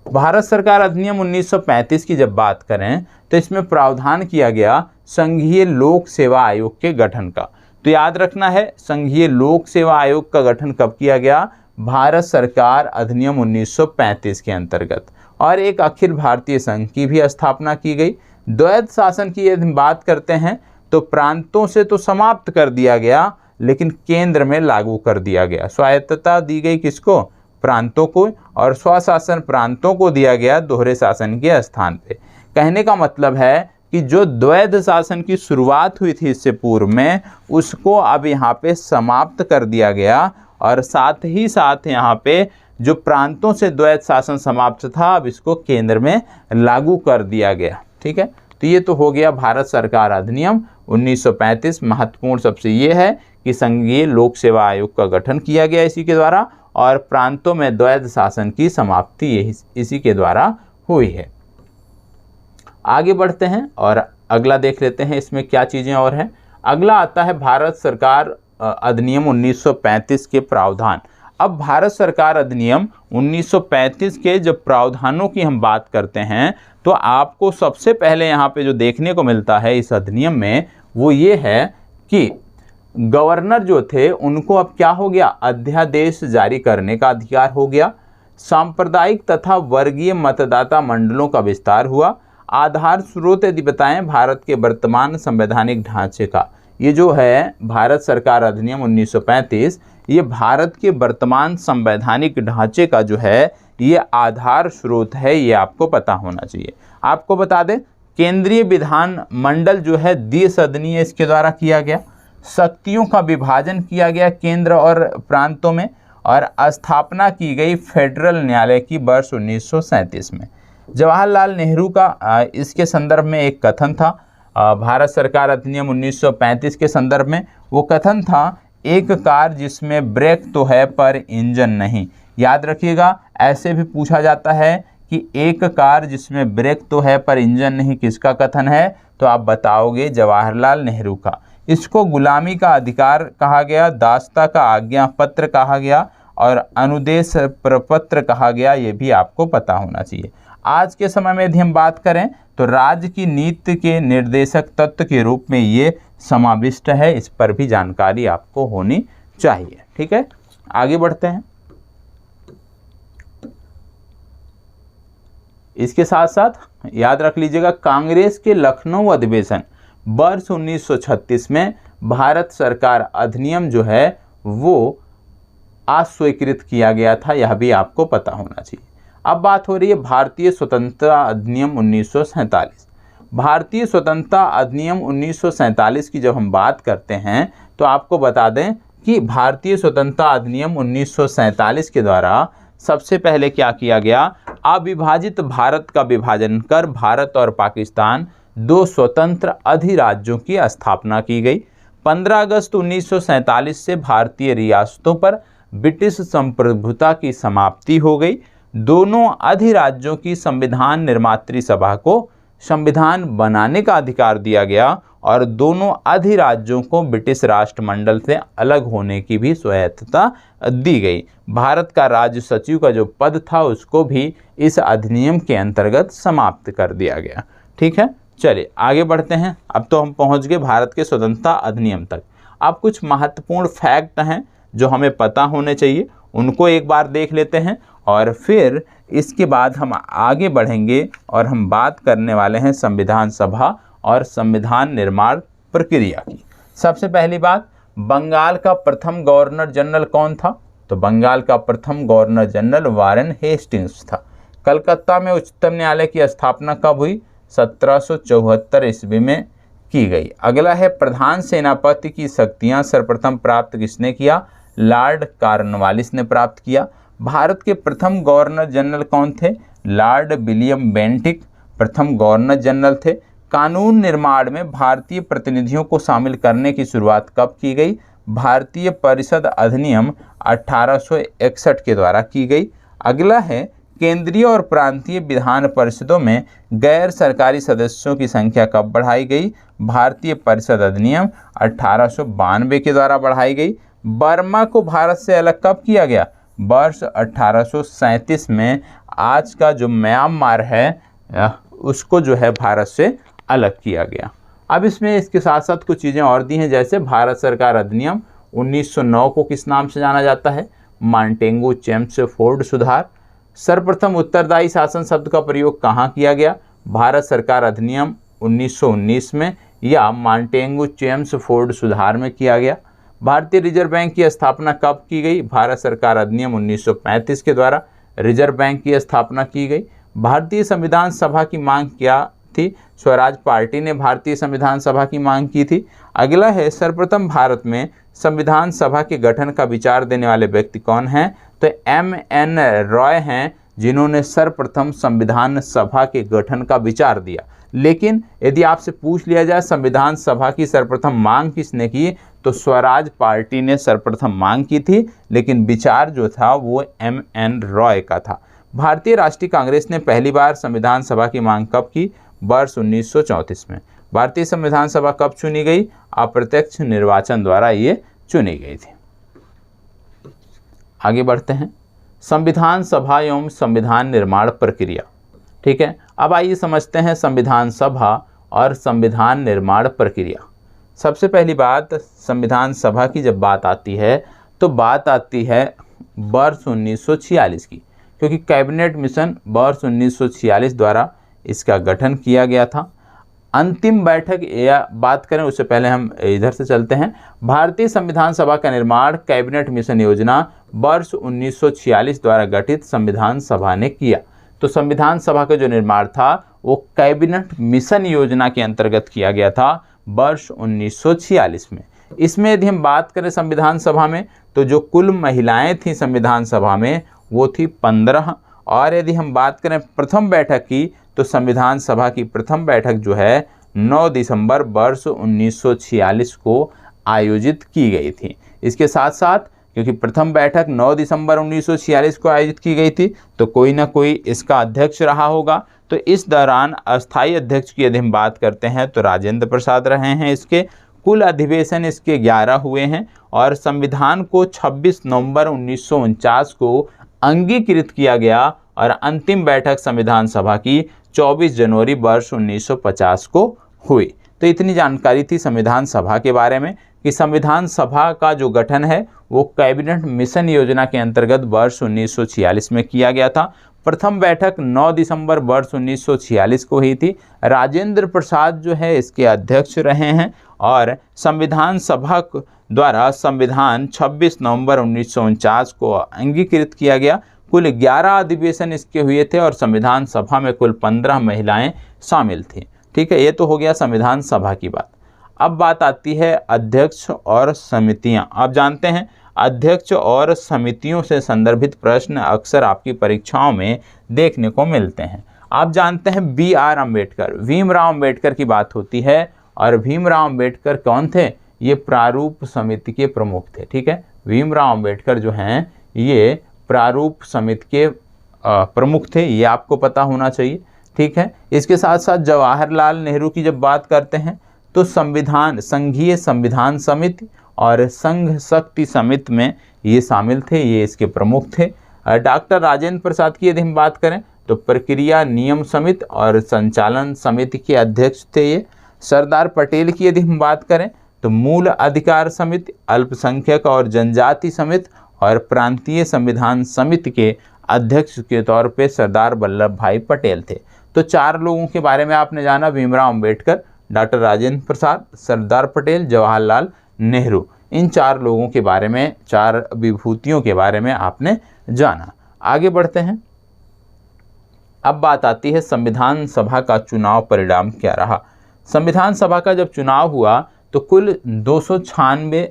भारत सरकार अधिनियम 1935 की जब बात करें तो इसमें प्रावधान किया गया संघीय लोक सेवा आयोग के गठन का। तो याद रखना है, संघीय लोक सेवा आयोग का गठन कब किया गया, भारत सरकार अधिनियम 1935 के अंतर्गत, और एक अखिल भारतीय संघ की भी स्थापना की गई। द्वैध शासन की यदि बात करते हैं तो प्रांतों से तो समाप्त कर दिया गया लेकिन केंद्र में लागू कर दिया गया। स्वायत्तता दी गई किसको, प्रांतों को, और स्वशासन प्रांतों को दिया गया दोहरे शासन के स्थान पे। कहने का मतलब है कि जो द्वैध शासन की शुरुआत हुई थी इससे पूर्व में, उसको अब यहाँ पे समाप्त कर दिया गया और साथ ही साथ यहाँ पे जो प्रांतों से द्वैध शासन समाप्त था अब इसको केंद्र में लागू कर दिया गया। ठीक है, तो ये तो हो गया भारत सरकार अधिनियम 1935। महत्वपूर्ण सबसे ये है कि संघीय लोक सेवा आयोग का गठन किया गया इसी के द्वारा और प्रांतों में द्वैध शासन की समाप्ति इसी के द्वारा हुई है। आगे बढ़ते हैं और अगला देख लेते हैं इसमें क्या चीज़ें और हैं। अगला आता है भारत सरकार अधिनियम 1935 के प्रावधान। अब भारत सरकार अधिनियम 1935 के जब प्रावधानों की हम बात करते हैं तो आपको सबसे पहले यहाँ पे जो देखने को मिलता है इस अधिनियम में वो ये है कि गवर्नर जो थे उनको अब क्या हो गया, अध्यादेश जारी करने का अधिकार हो गया। सांप्रदायिक तथा वर्गीय मतदाता मंडलों का विस्तार हुआ। आधार स्रोत यदि बताएं भारत के वर्तमान संवैधानिक ढांचे का, ये जो है भारत सरकार अधिनियम 1935, ये भारत के वर्तमान संवैधानिक ढांचे का जो है ये आधार स्रोत है, ये आपको पता होना चाहिए। आपको बता दें केंद्रीय विधान मंडल जो है द्विसदनीय इसके द्वारा किया गया। शक्तियों का विभाजन किया गया केंद्र और प्रांतों में और स्थापना की गई फेडरल न्यायालय की वर्ष 1937 में। जवाहरलाल नेहरू का इसके संदर्भ में एक कथन था भारत सरकार अधिनियम 1935 के संदर्भ में। वो कथन था, एक कार जिसमें ब्रेक तो है पर इंजन नहीं। याद रखिएगा, ऐसे भी पूछा जाता है कि एक कार जिसमें ब्रेक तो है पर इंजन नहीं, किसका कथन है, तो आप बताओगे जवाहरलाल नेहरू का। इसको गुलामी का अधिकार कहा गया, दासता का आज्ञा पत्र कहा गया और अनुदेश प्रपत्र कहा गया, ये भी आपको पता होना चाहिए। आज के समय में यदि हम बात करें तो राज्य की नीति के निर्देशक तत्व के रूप में ये समाविष्ट है, इस पर भी जानकारी आपको होनी चाहिए। ठीक है, आगे बढ़ते हैं। इसके साथ साथ याद रख लीजिएगा कांग्रेस के लखनऊ अधिवेशन वर्ष 1936 में भारत सरकार अधिनियम जो है वो अस्वीकृत किया गया था, यह भी आपको पता होना चाहिए। अब बात हो रही है भारतीय स्वतंत्रता अधिनियम 1947। भारतीय स्वतंत्रता अधिनियम 1947 की जब हम बात करते हैं तो आपको बता दें कि भारतीय स्वतंत्रता अधिनियम 1947 के द्वारा सबसे पहले क्या किया गया, अविभाजित भारत का विभाजन कर भारत और पाकिस्तान दो स्वतंत्र अधिराज्यों की स्थापना की गई। 15 अगस्त 1947 से भारतीय रियासतों पर ब्रिटिश संप्रभुता की समाप्ति हो गई। दोनों अधिराज्यों की संविधान निर्मात्री सभा को संविधान बनाने का अधिकार दिया गया और दोनों अधिराज्यों को ब्रिटिश राष्ट्रमंडल से अलग होने की भी स्वायत्तता दी गई। भारत का राज्य सचिव का जो पद था उसको भी इस अधिनियम के अंतर्गत समाप्त कर दिया गया। ठीक है, चलिए आगे बढ़ते हैं। अब तो हम पहुंच गए भारत के स्वतंत्रता अधिनियम तक। अब कुछ महत्वपूर्ण फैक्ट हैं जो हमें पता होने चाहिए, उनको एक बार देख लेते हैं और फिर इसके बाद हम आगे बढ़ेंगे और हम बात करने वाले हैं संविधान सभा और संविधान निर्माण प्रक्रिया की। सबसे पहली बात, बंगाल का प्रथम गवर्नर जनरल कौन था? तो बंगाल का प्रथम गवर्नर जनरल वारेन हेस्टिंग्स था। कलकत्ता में उच्चतम न्यायालय की स्थापना कब हुई? 1774 ईस्वी में की गई। अगला है, प्रधान सेनापति की शक्तियां सर्वप्रथम प्राप्त किसने किया? लॉर्ड कॉर्नवालिस ने प्राप्त किया। भारत के प्रथम गवर्नर जनरल कौन थे? लॉर्ड विलियम बेंटिक प्रथम गवर्नर जनरल थे। कानून निर्माण में भारतीय प्रतिनिधियों को शामिल करने की शुरुआत कब की गई? भारतीय परिषद अधिनियम 1861 के द्वारा की गई। अगला है, केंद्रीय और प्रांतीय विधान परिषदों में गैर सरकारी सदस्यों की संख्या कब बढ़ाई गई? भारतीय परिषद अधिनियम 1892 के द्वारा बढ़ाई गई। बर्मा को भारत से अलग कब किया गया? वर्ष 1837 में। आज का जो म्यांमार है उसको जो है भारत से अलग किया गया। अब इसमें इसके साथ साथ कुछ चीज़ें और दी हैं, जैसे भारत सरकार अधिनियम 1909 को किस नाम से जाना जाता है? मॉन्टेगू चेम्सफोर्ड सुधार। सर्वप्रथम उत्तरदायी शासन शब्द का प्रयोग कहाँ किया गया? भारत सरकार अधिनियम 1919 में या मॉन्टेगू चेम्सफोर्ड सुधार में किया गया। भारतीय रिजर्व बैंक की स्थापना कब की गई? भारत सरकार अधिनियम 1935 के द्वारा रिजर्व बैंक की स्थापना की गई। भारतीय संविधान सभा की मांग क्या थी? स्वराज पार्टी ने भारतीय संविधान सभा की मांग की थी। अगला है, सर्वप्रथम भारत में संविधान सभा के गठन का विचार देने वाले व्यक्ति कौन हैं? तो M.N. रॉय हैं, जिन्होंने सर्वप्रथम संविधान सभा के गठन का विचार दिया। लेकिन यदि आपसे पूछ लिया जाए संविधान सभा की सर्वप्रथम मांग किसने की, तो स्वराज पार्टी ने सर्वप्रथम मांग की थी, लेकिन विचार जो था वो M.N. रॉय का था। भारतीय राष्ट्रीय कांग्रेस ने पहली बार संविधान सभा की मांग कब की? वर्ष 1934 में। भारतीय संविधान सभा कब चुनी गई? अप्रत्यक्ष निर्वाचन द्वारा ये चुनी गई थी। आगे बढ़ते हैं, संविधान सभा एवं संविधान निर्माण प्रक्रिया। ठीक है, अब आइए समझते हैं संविधान सभा और संविधान निर्माण प्रक्रिया। सबसे पहली बात, संविधान सभा की जब बात आती है तो बात आती है वर्ष 1946 की, क्योंकि कैबिनेट मिशन वर्ष 1946 द्वारा इसका गठन किया गया था। अंतिम बैठक या बात करें उससे पहले हम इधर से चलते हैं। भारतीय संविधान सभा का निर्माण कैबिनेट मिशन योजना वर्ष 1946 द्वारा गठित संविधान सभा ने किया। तो संविधान सभा का जो निर्माण था वो कैबिनेट मिशन योजना के अंतर्गत किया गया था वर्ष 1946 में। इसमें यदि हम बात करें संविधान सभा में, तो जो कुल महिलाएं थीं संविधान सभा में वो थी 15। और यदि हम बात करें प्रथम बैठक की, तो संविधान सभा की प्रथम बैठक जो है 9 दिसंबर वर्ष 1946 को आयोजित की गई थी। इसके साथ साथ क्योंकि प्रथम बैठक 9 दिसंबर 1946 को आयोजित की गई थी, तो कोई ना कोई इसका अध्यक्ष रहा होगा। तो इस दौरान अस्थायी अध्यक्ष की यदि हम बात करते हैं तो राजेंद्र प्रसाद रहे हैं। इसके कुल अधिवेशन इसके 11 हुए हैं और संविधान को 26 नवंबर 1949 को अंगीकृत किया गया और अंतिम बैठक संविधान सभा की 24 जनवरी वर्ष 1950 को हुई। तो इतनी जानकारी थी संविधान सभा के बारे में कि संविधान सभा का जो गठन है वो कैबिनेट मिशन योजना के अंतर्गत वर्ष 1946 में किया गया था। प्रथम बैठक 9 दिसंबर वर्ष 1946 को हुई थी। राजेंद्र प्रसाद जो है इसके अध्यक्ष रहे हैं और संविधान सभा द्वारा संविधान 26 नवंबर 1949 को अंगीकृत किया गया। कुल 11 अधिवेशन इसके हुए थे और संविधान सभा में कुल 15 महिलाएं शामिल थी। ठीक है, ये तो हो गया संविधान सभा की बात। अब बात आती है अध्यक्ष और समितियां। आप जानते हैं अध्यक्ष और समितियों से संदर्भित प्रश्न अक्सर आपकी परीक्षाओं में देखने को मिलते हैं। आप जानते हैं BR अम्बेडकर, भीमराव अम्बेडकर की बात होती है और भीमराव अम्बेडकर कौन थे? ये प्रारूप समिति के प्रमुख थे। ठीक है, भीमराव अम्बेडकर जो हैं ये प्रारूप समिति के प्रमुख थे, ये आपको पता होना चाहिए। ठीक है, इसके साथ साथ जवाहरलाल नेहरू की जब बात करते हैं तो संघीय संविधान समिति और संघ शक्ति समिति में ये शामिल थे, ये इसके प्रमुख थे। डॉक्टर राजेंद्र प्रसाद की यदि हम बात करें तो प्रक्रिया नियम समिति और संचालन समिति के अध्यक्ष थे ये। सरदार पटेल की यदि हम बात करें तो मूल अधिकार समिति, अल्पसंख्यक और जनजाति समिति और प्रांतीय संविधान समिति के अध्यक्ष के तौर पे सरदार वल्लभ भाई पटेल थे। तो 4 लोगों के बारे में आपने जाना, भीमराव अम्बेडकर, डॉक्टर राजेंद्र प्रसाद, सरदार पटेल, जवाहरलाल नेहरू। इन 4 लोगों के बारे में, 4 विभूतियों के बारे में आपने जाना। आगे बढ़ते हैं। अब बात आती है संविधान सभा का चुनाव परिणाम क्या रहा। संविधान सभा का जब चुनाव हुआ तो कुल 296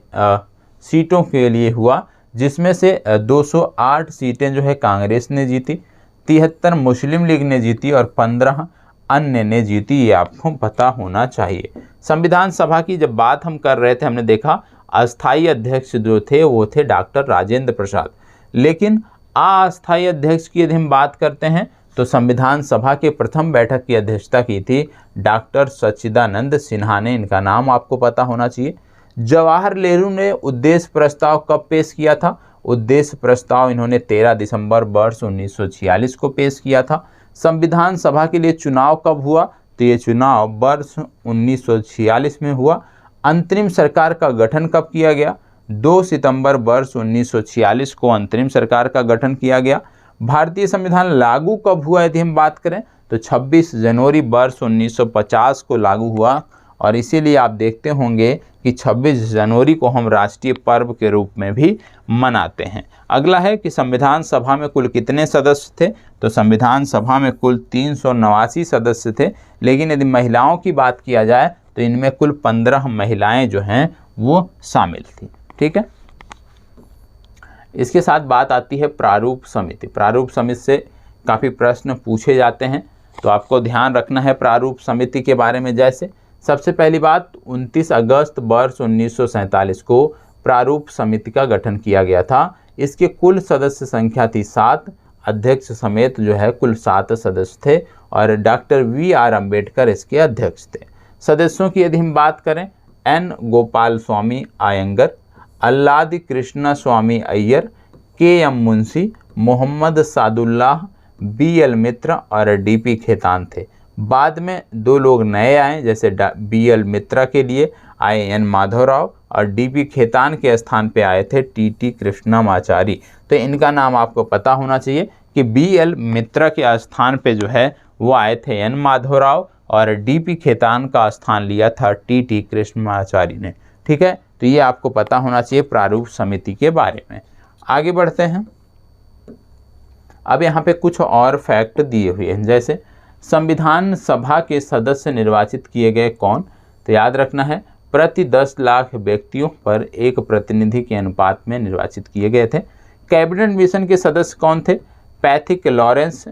सीटों के लिए हुआ, जिसमें से 208 सीटें जो है कांग्रेस ने जीती, 73 मुस्लिम लीग ने जीती और 15 अन्य ने जीती। ये आपको पता होना चाहिए। संविधान सभा की जब बात हम कर रहे थे, हमने देखा अस्थायी अध्यक्ष जो थे वो थे डॉक्टर राजेंद्र प्रसाद, लेकिन अस्थायी अध्यक्ष की यदि हम बात करते हैं तो संविधान सभा के प्रथम बैठक की अध्यक्षता की थी डॉक्टर सच्चिदानंद सिन्हा ने। इनका नाम आपको पता होना चाहिए। जवाहर नेहरू ने उद्देश्य प्रस्ताव कब पेश किया था? उद्देश्य प्रस्ताव इन्होंने 13 दिसंबर वर्ष 1946 को पेश किया था। संविधान सभा के लिए चुनाव कब हुआ? तो ये चुनाव वर्ष 1946 में हुआ। अंतरिम सरकार का गठन कब किया गया? 2 सितंबर वर्ष 1946 को अंतरिम सरकार का गठन किया गया। भारतीय संविधान लागू कब हुआ यदि हम बात करें तो 26 जनवरी वर्ष 1950 को लागू हुआ और इसीलिए आप देखते होंगे कि 26 जनवरी को हम राष्ट्रीय पर्व के रूप में भी मनाते हैं। अगला है कि संविधान सभा में कुल कितने सदस्य थे? तो संविधान सभा में कुल 389 सदस्य थे, लेकिन यदि महिलाओं की बात किया जाए तो इनमें कुल 15 महिलाएं जो हैं वो शामिल थी। ठीक है, इसके साथ बात आती है प्रारूप समिति। प्रारूप समिति से काफ़ी प्रश्न पूछे जाते हैं, तो आपको ध्यान रखना है प्रारूप समिति के बारे में। जैसे सबसे पहली बात, 29 अगस्त वर्ष 1947 को प्रारूप समिति का गठन किया गया था। इसके कुल सदस्य संख्या थी 7, अध्यक्ष समेत जो है कुल 7 सदस्य थे और डॉक्टर VR अम्बेडकर इसके अध्यक्ष थे। सदस्यों की यदि हम बात करें, N गोपाल स्वामी अयंगर, अल्लादी कृष्णा स्वामी अय्यर, KM मुंशी, मोहम्मद सादुल्लाह, BL मित्रा और DP खेतान थे। बाद में 2 लोग नए आए, जैसे BL मित्रा के लिए आए N माधवराव और DP खेतान के स्थान पे आए थे TT कृष्णमाचारी। तो इनका नाम आपको पता होना चाहिए कि BL मित्रा के स्थान पे जो है वो आए थे N माधवराव और DP खेतान का स्थान लिया था TT कृष्णमाचारी ने। ठीक है, तो ये आपको पता होना चाहिए प्रारूप समिति के बारे में। आगे बढ़ते हैं। अब यहाँ पे कुछ और फैक्ट दिए हुए हैं, जैसे संविधान सभा के सदस्य निर्वाचित किए गए कौन? तो याद रखना है प्रति 10 लाख व्यक्तियों पर एक प्रतिनिधि के अनुपात में निर्वाचित किए गए थे। कैबिनेट मिशन के सदस्य कौन थे? पैथिक लॉरेंस,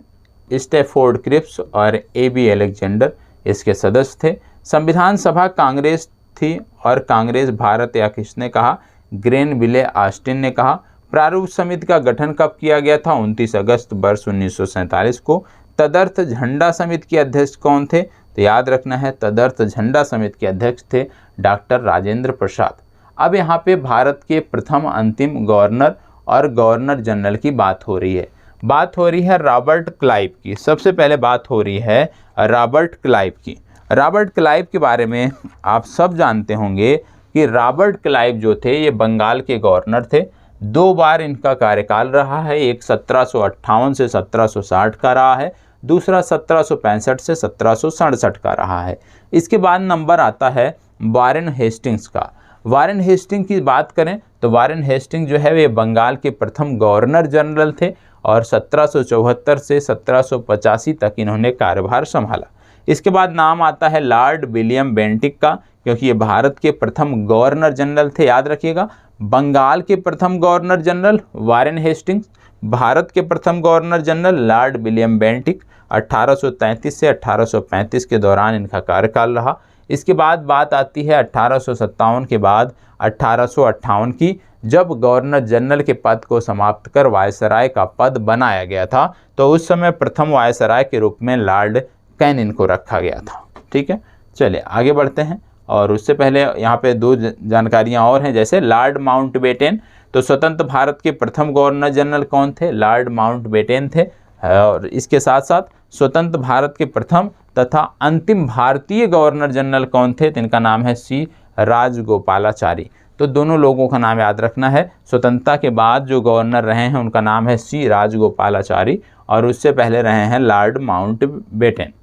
स्टैफोर्ड क्रिप्स और AB अलेक्जेंडर इसके सदस्य थे। संविधान सभा कांग्रेस थी और कांग्रेस भारत या किसने कहा? ग्रेनविले ऑस्टिन ने कहा। प्रारूप समिति का गठन कब किया गया था? 29 अगस्त वर्ष 1947 को। तदर्थ झंडा समिति के अध्यक्ष कौन थे? तो याद रखना है तदर्थ झंडा समिति के अध्यक्ष थे डॉक्टर राजेंद्र प्रसाद। अब यहाँ पे भारत के प्रथम अंतिम गवर्नर और गवर्नर जनरल की बात हो रही है। बात हो रही है रॉबर्ट क्लाइव की। सबसे पहले बात हो रही है रॉबर्ट क्लाइव की। रॉबर्ट क्लाइव के बारे में आप सब जानते होंगे कि रॉबर्ट क्लाइव जो थे ये बंगाल के गवर्नर थे। 2 बार इनका कार्यकाल रहा है, एक 1758 से 1760 का रहा है, दूसरा 1765 से 1767 का रहा है। इसके बाद नंबर आता है वारेन हेस्टिंग्स का। वारेन हेस्टिंग की बात करें तो वारेन हेस्टिंग जो है वे बंगाल के प्रथम गवर्नर जनरल थे और 1774 से 1785 तक इन्होंने कार्यभार संभाला। इसके बाद नाम आता है लॉर्ड विलियम बेंटिक का, क्योंकि ये भारत के प्रथम गवर्नर जनरल थे। याद रखिएगा, बंगाल के प्रथम governor general Warren Hastings, Bharat के प्रथम governor general Lord William Bentinck. 1833 से 1835 के दौरान इनका कार्यकाल रहा। इसके बाद बात आती है 1857 के बाद 1858 की, जब गवर्नर जनरल के पद को समाप्त कर वायसराय का पद बनाया गया था। तो उस समय प्रथम वायसराय के रूप में लॉर्ड कैनिन को रखा गया था। ठीक है, चलिए आगे बढ़ते हैं। और उससे पहले यहाँ पे दो जानकारियाँ और हैं, जैसे लॉर्ड माउंटबेटन। तो स्वतंत्र भारत के प्रथम गवर्नर जनरल कौन थे? लॉर्ड माउंटबेटन थे। और इसके साथ साथ स्वतंत्र भारत के प्रथम तथा अंतिम भारतीय गवर्नर जनरल कौन थे? तो इनका नाम है सी राजगोपालाचारी। तो दोनों लोगों का नाम याद रखना है। स्वतंत्रता के बाद जो गवर्नर रहे हैं उनका नाम है सी राजगोपालाचारी और उससे पहले रहे हैं लॉर्ड माउंटबेटन।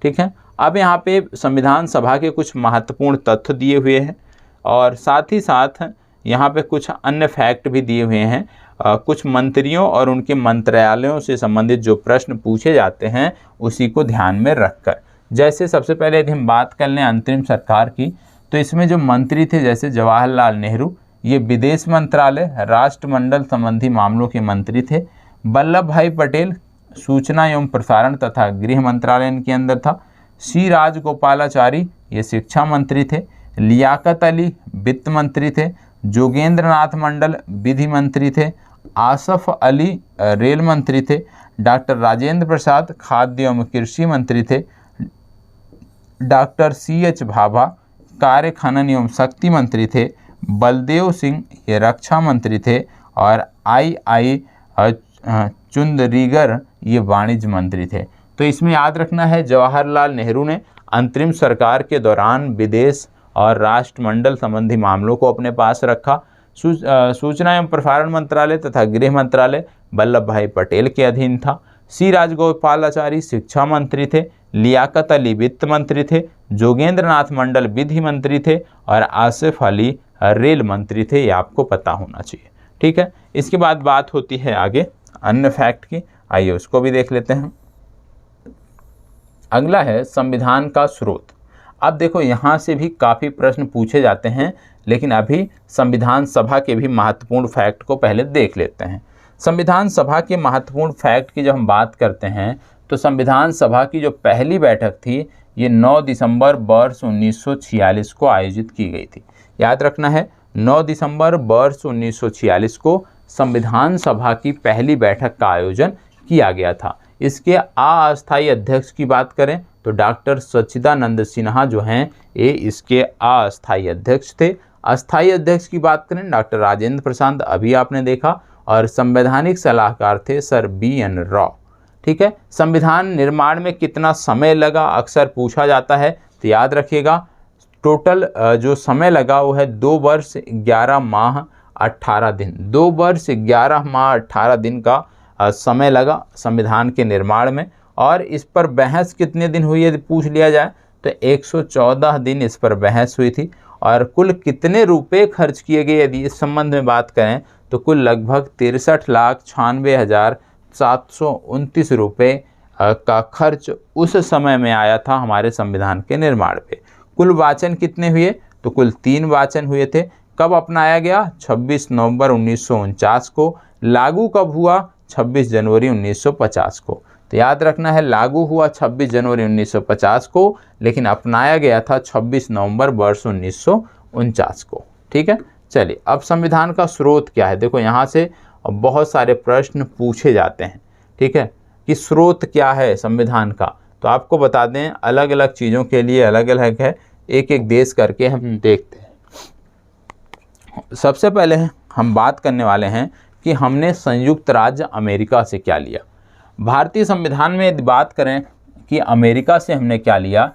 ठीक है, अब यहाँ पे संविधान सभा के कुछ महत्वपूर्ण तथ्य दिए हुए हैं और साथ ही साथ यहाँ पे कुछ अन्य फैक्ट भी दिए हुए हैं। कुछ मंत्रियों और उनके मंत्रालयों से संबंधित जो प्रश्न पूछे जाते हैं उसी को ध्यान में रखकर। जैसे सबसे पहले यदि हम बात कर लें अंतरिम सरकार की, तो इसमें जो मंत्री थे जैसे जवाहरलाल नेहरू, ये विदेश मंत्रालय राष्ट्रमंडल संबंधी मामलों के मंत्री थे। वल्लभ भाई पटेल सूचना एवं प्रसारण तथा गृह मंत्रालय इनके अंदर था। सी राजगोपालाचारी ये शिक्षा मंत्री थे। लियाकत अली वित्त मंत्री थे। जोगेंद्र नाथ मंडल विधि मंत्री थे। आसफ अली रेल मंत्री थे। डॉक्टर राजेंद्र प्रसाद खाद्य एवं कृषि मंत्री थे। डॉक्टर CH भाभा कार्य खनन एवं शक्ति मंत्री थे। बलदेव सिंह ये रक्षा मंत्री थे और I चुंदरीगर ये वाणिज्य मंत्री थे। तो इसमें याद रखना है जवाहरलाल नेहरू ने अंतरिम सरकार के दौरान विदेश और राष्ट्रमंडल संबंधी मामलों को अपने पास रखा। सूचना एवं प्रसारण मंत्रालय तथा गृह मंत्रालय वल्लभ भाई पटेल के अधीन था। सी राजगोपालाचारी शिक्षा मंत्री थे। लियाकत अली वित्त मंत्री थे। जोगेंद्र नाथ मंडल विधि मंत्री थे और आसिफ अली रेल मंत्री थे। ये आपको पता होना चाहिए। ठीक है, इसके बाद बात होती है आगे अन्य फैक्ट की। आइए उसको भी देख लेते हैं। अगला है संविधान का स्रोत। अब देखो यहाँ से भी काफ़ी प्रश्न पूछे जाते हैं, लेकिन अभी संविधान सभा के भी महत्वपूर्ण फैक्ट को पहले देख लेते हैं। संविधान सभा के महत्वपूर्ण फैक्ट की जब हम बात करते हैं तो संविधान सभा की जो पहली बैठक थी ये 9 दिसंबर वर्ष 1946 को आयोजित की गई थी। याद रखना है 9 दिसंबर वर्ष 1946 को संविधान सभा की पहली बैठक का आयोजन किया गया था। इसके अस्थायी अध्यक्ष की बात करें तो डॉक्टर सच्चिदानंद सिन्हा जो हैं ये इसके अस्थायी अध्यक्ष थे। अस्थायी अध्यक्ष की बात करें डॉक्टर राजेंद्र प्रसाद, अभी आपने देखा, और संवैधानिक सलाहकार थे सर BN राव। ठीक है, संविधान निर्माण में कितना समय लगा अक्सर पूछा जाता है, तो याद रखिएगा टोटल जो समय लगा वो है 2 वर्ष 11 माह 18 दिन। 2 वर्ष 11 माह 18 दिन का समय लगा संविधान के निर्माण में। और इस पर बहस कितने दिन हुई यदि पूछ लिया जाए तो 114 दिन इस पर बहस हुई थी। और कुल कितने रुपए खर्च किए गए यदि इस संबंध में बात करें तो कुल लगभग 63,96,729 रुपये का खर्च उस समय में आया था हमारे संविधान के निर्माण पे। कुल वाचन कितने हुए तो कुल 3 वाचन हुए थे। कब अपनाया गया? 26 नवंबर 1949 को। लागू कब हुआ? 26 जनवरी 1950 को। तो याद रखना है लागू हुआ 26 जनवरी 1950 को, लेकिन अपनाया गया था 26 नवंबर वर्ष 1949 को। ठीक है, चलिए अब संविधान का स्रोत क्या है। देखो यहाँ से बहुत सारे प्रश्न पूछे जाते हैं। ठीक है, कि स्रोत क्या है संविधान का, तो आपको बता दें अलग अलग चीज़ों के लिए अलग अलग है, एक एक देश करके हम देखते हैं। सबसे पहले हम बात करने वाले हैं कि हमने संयुक्त राज्य अमेरिका से क्या लिया। भारतीय संविधान में यदि बात करें कि अमेरिका से हमने क्या लिया,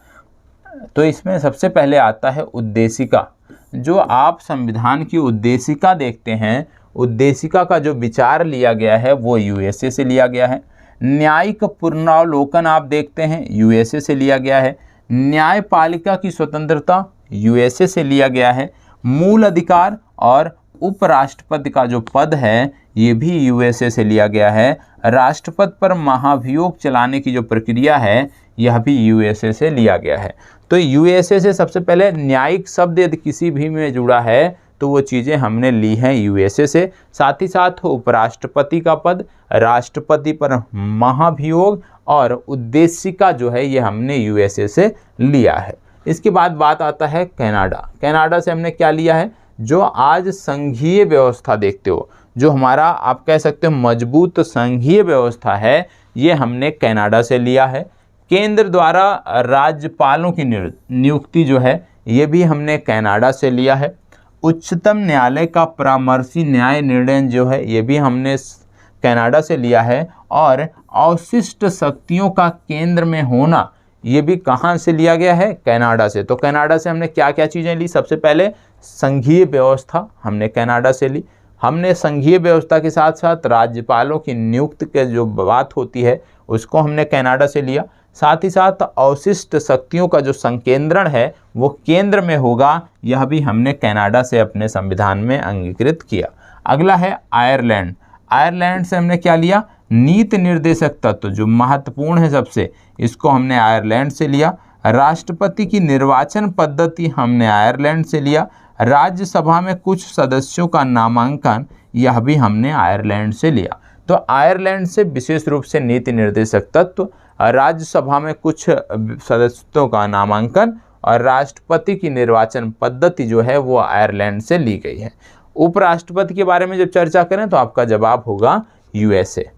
तो इसमें सबसे पहले आता है उद्देशिका। जो आप संविधान की उद्देशिका देखते हैं, उद्देशिका का जो विचार लिया गया है वो USA से लिया गया है। न्यायिक पुनरावलोकन आप देखते हैं USA से लिया गया है। न्यायपालिका की स्वतंत्रता USA से लिया गया है। मूल अधिकार और उपराष्ट्रपति का जो पद है ये भी यूएसए से लिया गया है। राष्ट्रपति पर महाभियोग चलाने की जो प्रक्रिया है यह भी यूएसए से लिया गया है। तो यूएसए से सबसे पहले न्यायिक शब्द यदि किसी भी में जुड़ा है तो वो चीज़ें हमने ली हैं यूएसए से। साथ ही साथ उपराष्ट्रपति का पद, राष्ट्रपति पर महाभियोग और उद्देशिका जो है ये हमने यूएसए से लिया है। इसके बाद बात आता है कनाडा। कनाडा से हमने क्या लिया है, जो आज संघीय व्यवस्था देखते हो, जो हमारा आप कह सकते हो मजबूत संघीय व्यवस्था है, ये हमने कनाडा से लिया है। केंद्र द्वारा राज्यपालों की नियुक्ति जो है ये भी हमने कनाडा से लिया है। उच्चतम न्यायालय का परामर्शी न्याय निर्णय जो है ये भी हमने कनाडा से लिया है। और अवशिष्ट शक्तियों का केंद्र में होना ये भी कहाँ से लिया गया है, कनाडा से। तो कनाडा से हमने क्या क्या चीज़ें ली, सबसे पहले संघीय व्यवस्था हमने कनाडा से ली। हमने संघीय व्यवस्था के साथ साथ राज्यपालों की नियुक्ति के जो बात होती है उसको हमने कनाडा से लिया। साथ ही साथ अवशिष्ट शक्तियों का जो संकेंद्रण है वो केंद्र में होगा, यह भी हमने कनाडा से अपने संविधान में अंगीकृत किया। अगला है आयरलैंड। आयरलैंड से हमने क्या लिया, नीति निर्देशक तत्व जो महत्वपूर्ण है सबसे, इसको हमने आयरलैंड से लिया। राष्ट्रपति की निर्वाचन पद्धति हमने आयरलैंड से लिया। राज्यसभा में कुछ सदस्यों का नामांकन यह भी हमने आयरलैंड से लिया। तो आयरलैंड से विशेष रूप से नीति निर्देशक तत्व, राज्यसभा में कुछ सदस्यों का नामांकन और राष्ट्रपति की निर्वाचन पद्धति जो है वो आयरलैंड से ली गई है। उपराष्ट्रपति के बारे में जब चर्चा करें तो आपका जवाब होगा यूएसए।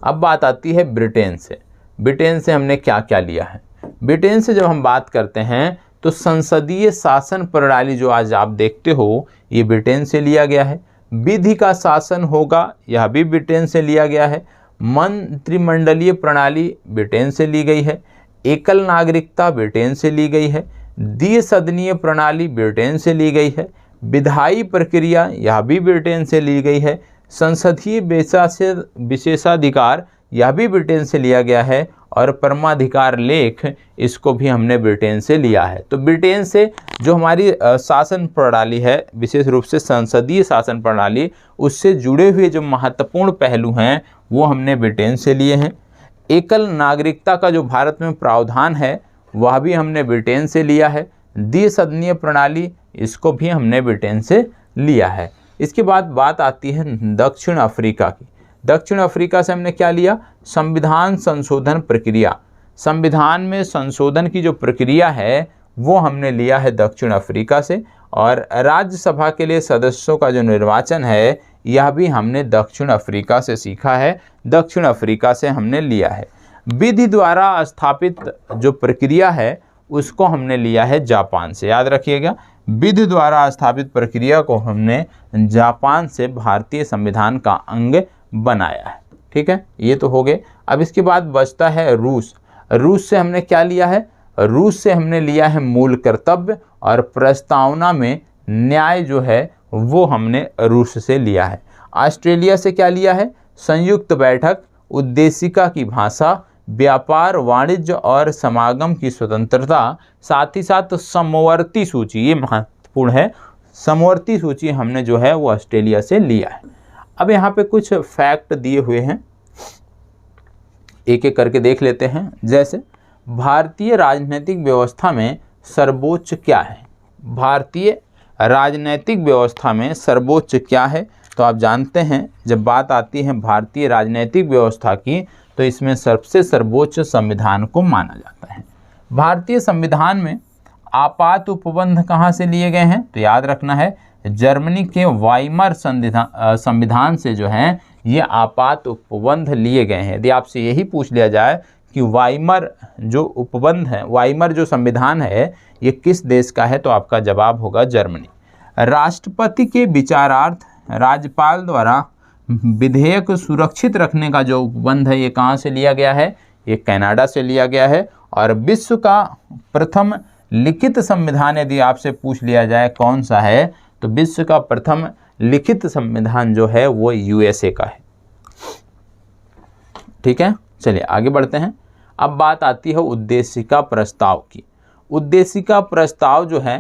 अब बात आती है ब्रिटेन से। ब्रिटेन से हमने क्या क्या लिया है। ब्रिटेन से जब हम बात करते हैं तो संसदीय शासन प्रणाली जो आज आप देखते हो ये ब्रिटेन से लिया गया है। विधि का शासन होगा, यह भी ब्रिटेन से लिया गया है। मंत्रिमंडलीय प्रणाली ब्रिटेन से ली गई है। एकल नागरिकता ब्रिटेन से ली गई है। द्विसदनीय प्रणाली ब्रिटेन से ली गई है। विधायी प्रक्रिया यह भी ब्रिटेन से ली गई है। संसदीय विशेषाधिकार यह भी ब्रिटेन से लिया गया है। और परमाधिकार लेख इसको भी हमने ब्रिटेन से लिया है। तो ब्रिटेन से जो हमारी शासन प्रणाली है, विशेष रूप से संसदीय शासन प्रणाली, उससे जुड़े हुए जो महत्वपूर्ण पहलू हैं वो हमने ब्रिटेन से लिए हैं। एकल नागरिकता का जो भारत में प्रावधान है वह भी हमने ब्रिटेन से लिया है। द्विसदनीय प्रणाली इसको भी हमने ब्रिटेन से लिया है। इसके बाद बात आती है दक्षिण अफ्रीका की। दक्षिण अफ्रीका से हमने क्या लिया, संविधान संशोधन प्रक्रिया। संविधान में संशोधन की जो प्रक्रिया है वो हमने लिया है दक्षिण अफ्रीका से। और राज्यसभा के लिए सदस्यों का जो निर्वाचन है यह भी हमने दक्षिण अफ्रीका से सीखा है, दक्षिण अफ्रीका से हमने लिया है। विधि द्वारा स्थापित जो प्रक्रिया है उसको हमने लिया है जापान से। याद रखिएगा, विधि द्वारा स्थापित प्रक्रिया को हमने जापान से भारतीय संविधान का अंग बनाया है। ठीक है, ये तो हो गए। अब इसके बाद बचता है रूस। रूस से हमने क्या लिया है, रूस से हमने लिया है मूल कर्तव्य और प्रस्तावना में न्याय जो है वो हमने रूस से लिया है। ऑस्ट्रेलिया से क्या लिया है, संयुक्त बैठक, उद्देशिका की भाषा, व्यापार वाणिज्य और समागम की स्वतंत्रता, साथ ही साथ समवर्ती सूची, ये महत्वपूर्ण है, समवर्ती सूची हमने जो है वो ऑस्ट्रेलिया से लिया है। अब यहाँ पे कुछ फैक्ट दिए हुए हैं, एक एक करके देख लेते हैं। जैसे भारतीय राजनीतिक व्यवस्था में सर्वोच्च क्या है, भारतीय राजनीतिक व्यवस्था में सर्वोच्च क्या है, तो आप जानते हैं जब बात आती है भारतीय राजनीतिक व्यवस्था की तो इसमें सबसे सर्वोच्च संविधान को माना जाता है। भारतीय संविधान में आपात उपबंध कहाँ से लिए गए हैं, तो याद रखना है जर्मनी के वाइमर संविधान से जो है ये आपात उपबंध लिए गए हैं। यदि आपसे यही पूछ लिया जाए कि वाइमर जो उपबंध है, वाइमर जो संविधान है ये किस देश का है, तो आपका जवाब होगा जर्मनी। राष्ट्रपति के विचारार्थ राज्यपाल द्वारा विधेयक सुरक्षित रखने का जो उपबंध है ये कहाँ से लिया गया है, ये कनाडा से लिया गया है। और विश्व का प्रथम लिखित संविधान यदि आपसे पूछ लिया जाए कौन सा है, तो विश्व का प्रथम लिखित संविधान जो है वो यूएसए का है। ठीक है, चलिए आगे बढ़ते हैं। अब बात आती है उद्देशिका प्रस्ताव की। उद्देशिका प्रस्ताव जो है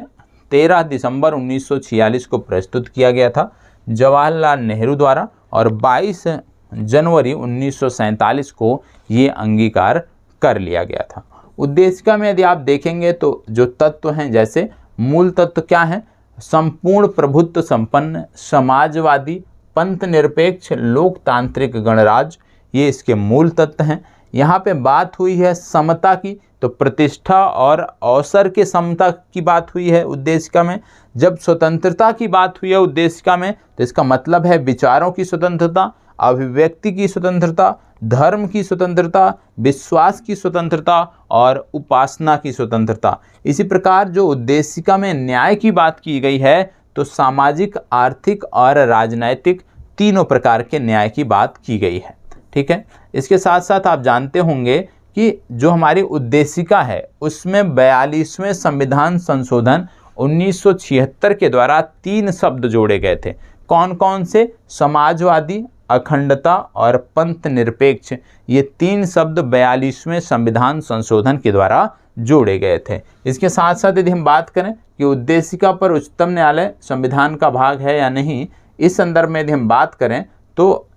13 दिसंबर 1946 को प्रस्तुत किया गया था जवाहरलाल नेहरू द्वारा और 22 जनवरी 1947 को ये अंगीकार कर लिया गया था। उद्देशिका में यदि आप देखेंगे तो जो तत्व हैं, जैसे मूल तत्व क्या हैं, संपूर्ण प्रभुत्व संपन्न, समाजवादी, पंथ निरपेक्ष, लोकतांत्रिक गणराज्य, ये इसके मूल तत्व हैं। यहाँ पे बात हुई है समता की, तो प्रतिष्ठा और अवसर के समता की बात हुई है उद्देशिका में। जब स्वतंत्रता की बात हुई है उद्देशिका में, तो इसका मतलब है विचारों की स्वतंत्रता, अभिव्यक्ति की स्वतंत्रता, धर्म की स्वतंत्रता, विश्वास की स्वतंत्रता और उपासना की स्वतंत्रता। इसी प्रकार जो उद्देशिका में न्याय की बात की गई है, तो सामाजिक, आर्थिक और राजनैतिक तीनों प्रकार के न्याय की बात की गई है। ठीक है। इसके साथ साथ आप जानते होंगे कि जो हमारी उद्देशिका है उसमें 42वें संविधान संशोधन 1976 के द्वारा 3 शब्द जोड़े गए थे। कौन कौन से? समाजवादी, अखंडता और पंथ निरपेक्ष। ये 3 शब्द 42वें संविधान संशोधन के द्वारा जोड़े गए थे। इसके साथ साथ यदि हम बात करें कि उद्देशिका पर उच्चतम न्यायालय संविधान का भाग है या नहीं, इस संदर्भ में यदि हम बात करें तो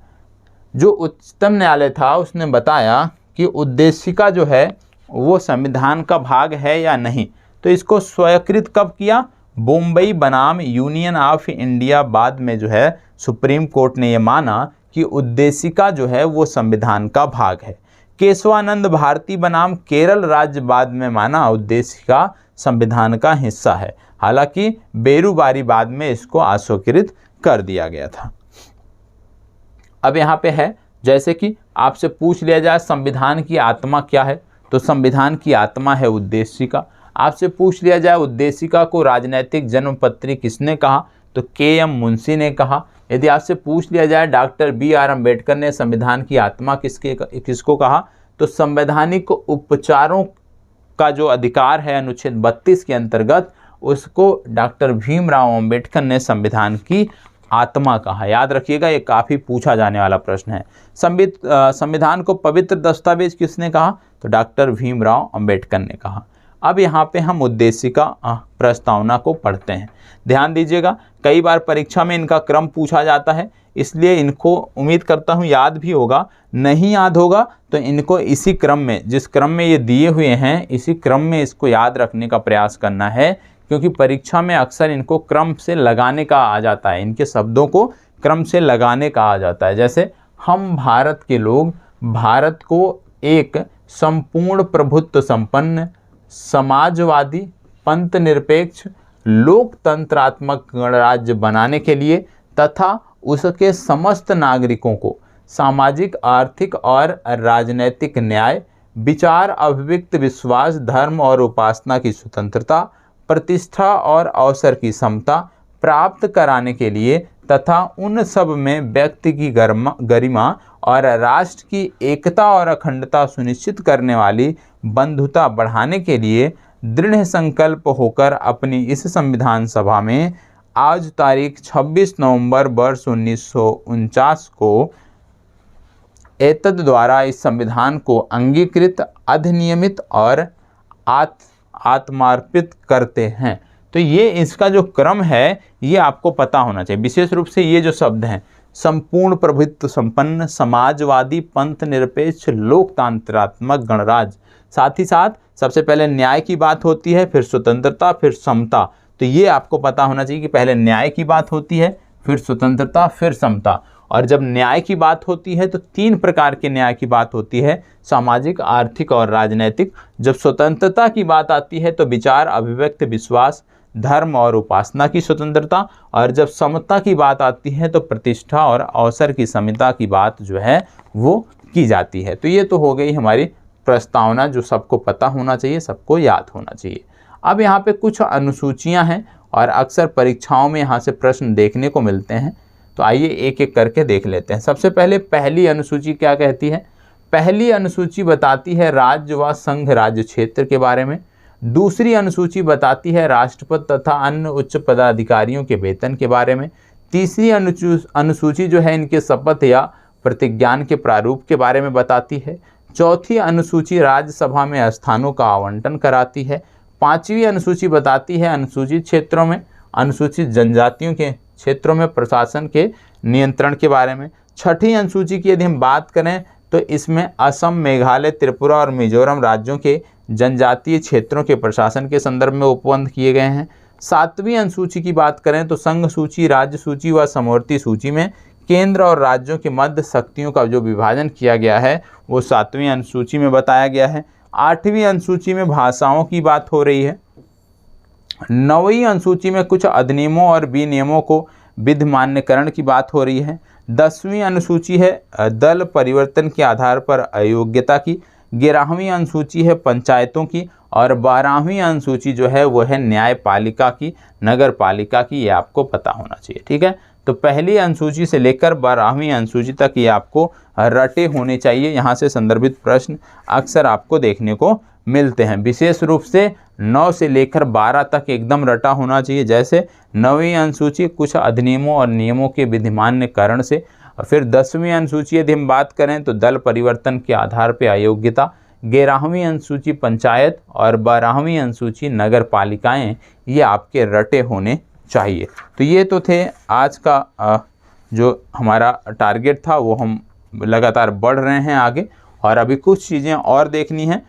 जो उच्चतम न्यायालय था उसने बताया कि उद्देशिका जो है वो संविधान का भाग है या नहीं। तो इसको स्वीकृत कब किया? बॉम्बे बनाम यूनियन ऑफ इंडिया बाद में जो है सुप्रीम कोर्ट ने ये माना कि उद्देशिका जो है वो संविधान का भाग है। केशवानंद भारती बनाम केरल राज्य बाद में माना उद्देशिका संविधान का हिस्सा है। हालांकि बेरुबारी बाद में इसको अस्वीकृत कर दिया गया था। अब यहाँ पे है, जैसे कि आपसे पूछ लिया जाए संविधान की आत्मा क्या है, तो संविधान की आत्मा है उद्देशिका। आपसे पूछ लिया जाए उद्देशिका को राजनैतिक जन्मपत्री किसने कहा, तो के.एम. मुंशी ने कहा। यदि आपसे पूछ लिया जाए डॉक्टर बी.आर. अम्बेडकर ने संविधान की आत्मा किसको कहा, तो संवैधानिक उपचारों का जो अधिकार है अनुच्छेद 32 के अंतर्गत, उसको डॉक्टर भीमराव अम्बेडकर ने संविधान की आत्मा कहा। याद रखिएगा, ये काफ़ी पूछा जाने वाला प्रश्न है। संविधान को पवित्र दस्तावेज किसने कहा, तो डॉक्टर भीमराव अम्बेडकर ने कहा। अब यहाँ पे हम उद्देशिका प्रस्तावना को पढ़ते हैं। ध्यान दीजिएगा, कई बार परीक्षा में इनका क्रम पूछा जाता है, इसलिए इनको उम्मीद करता हूँ याद भी होगा। नहीं याद होगा तो इनको इसी क्रम में, जिस क्रम में ये दिए हुए हैं, इसी क्रम में इसको याद रखने का प्रयास करना है, क्योंकि परीक्षा में अक्सर इनको क्रम से लगाने का आ जाता है, इनके शब्दों को क्रम से लगाने का आ जाता है। जैसे हम भारत के लोग भारत को एक संपूर्ण प्रभुत्व संपन्न, समाजवादी, पंथ निरपेक्ष, लोकतंत्रात्मक गणराज्य बनाने के लिए तथा उसके समस्त नागरिकों को सामाजिक, आर्थिक और राजनैतिक न्याय, विचार, अभिव्यक्ति, विश्वास, धर्म और उपासना की स्वतंत्रता, प्रतिष्ठा और अवसर की समता प्राप्त कराने के लिए तथा उन सब में व्यक्ति की गरिमा और राष्ट्र की एकता और अखंडता सुनिश्चित करने वाली बंधुता बढ़ाने के लिए दृढ़ संकल्प होकर अपनी इस संविधान सभा में आज तारीख 26 नवंबर वर्ष 1949 को एतद द्वारा इस संविधान को अंगीकृत, अधिनियमित और आत्मार्पित करते हैं। तो ये इसका जो क्रम है ये आपको पता होना चाहिए। विशेष रूप से ये जो शब्द हैं, संपूर्ण प्रभुत्व संपन्न, समाजवादी, पंथ निरपेक्ष, लोकतांत्रात्मक गणराज्य, साथ ही साथ सबसे पहले न्याय की बात होती है, फिर स्वतंत्रता, फिर समता। तो ये आपको पता होना चाहिए कि पहले न्याय की बात होती है, फिर स्वतंत्रता, फिर समता। और जब न्याय की बात होती है तो 3 प्रकार के न्याय की बात होती है, सामाजिक, आर्थिक और राजनैतिक। जब स्वतंत्रता की बात आती है तो विचार, अभिव्यक्ति, विश्वास, धर्म और उपासना की स्वतंत्रता। और जब समता की बात आती है तो प्रतिष्ठा और अवसर की समता की बात जो है वो की जाती है। तो ये तो हो गई हमारी प्रस्तावना, जो सबको पता होना चाहिए, सबको याद होना चाहिए। अब यहाँ पे कुछ अनुसूचियाँ हैं और अक्सर परीक्षाओं में यहाँ से प्रश्न देखने को मिलते हैं, तो आइए एक एक करके देख लेते हैं। सबसे पहले पहली अनुसूची क्या कहती है? पहली अनुसूची बताती है राज्य व संघ राज्य क्षेत्र के बारे में। दूसरी अनुसूची बताती है राष्ट्रपति तथा अन्य उच्च पदाधिकारियों के वेतन के बारे में। तीसरी अनुसूची जो है इनके शपथ या प्रतिज्ञान के प्रारूप के बारे में बताती है। चौथी अनुसूची राज्यसभा में स्थानों का आवंटन कराती है। 5वीं अनुसूची बताती है अनुसूचित क्षेत्रों में अनुसूचित जनजातियों के क्षेत्रों में प्रशासन के नियंत्रण के बारे में। 6ठी अनुसूची की यदि हम बात करें तो इसमें असम, मेघालय, त्रिपुरा और मिजोरम राज्यों के जनजातीय क्षेत्रों के प्रशासन के संदर्भ में उपबंध किए गए हैं। 7वीं अनुसूची की बात करें तो संघ सूची, राज्य सूची व समवर्ती सूची में केंद्र और राज्यों के मध्य शक्तियों का जो विभाजन किया गया है वो 7वीं अनुसूची में बताया गया है। 8वीं अनुसूची में भाषाओं की बात हो रही है। 9वीं अनुसूची में कुछ अधिनियमों और विनियमों को विधिमान्यकरण की बात हो रही है। 10वीं अनुसूची है दल परिवर्तन के आधार पर अयोग्यता की। 11वीं अनुसूची है पंचायतों की और 12वीं अनुसूची जो है वो है न्यायपालिका की, नगर पालिका की। ये आपको पता होना चाहिए, ठीक है। तो पहली अनुसूची से लेकर 12वीं अनुसूची तक ये आपको रटे होने चाहिए। यहाँ से संदर्भित प्रश्न अक्सर आपको देखने को मिलते हैं। विशेष रूप से 9 से लेकर 12 तक एकदम रटा होना चाहिए। जैसे 9वीं अनुसूची कुछ अधिनियमों और नियमों के विधिमान्यकरण से, फिर 10वीं अनुसूची यदि हम बात करें तो दल परिवर्तन के आधार पर अयोग्यता, 11वीं अनुसूची पंचायत और 12वीं अनुसूची नगर पालिकाएँ, ये आपके रटे होने चाहिए। तो ये तो थे आज का जो हमारा टारगेट था, वो हम लगातार बढ़ रहे हैं आगे और अभी कुछ चीज़ें और देखनी है।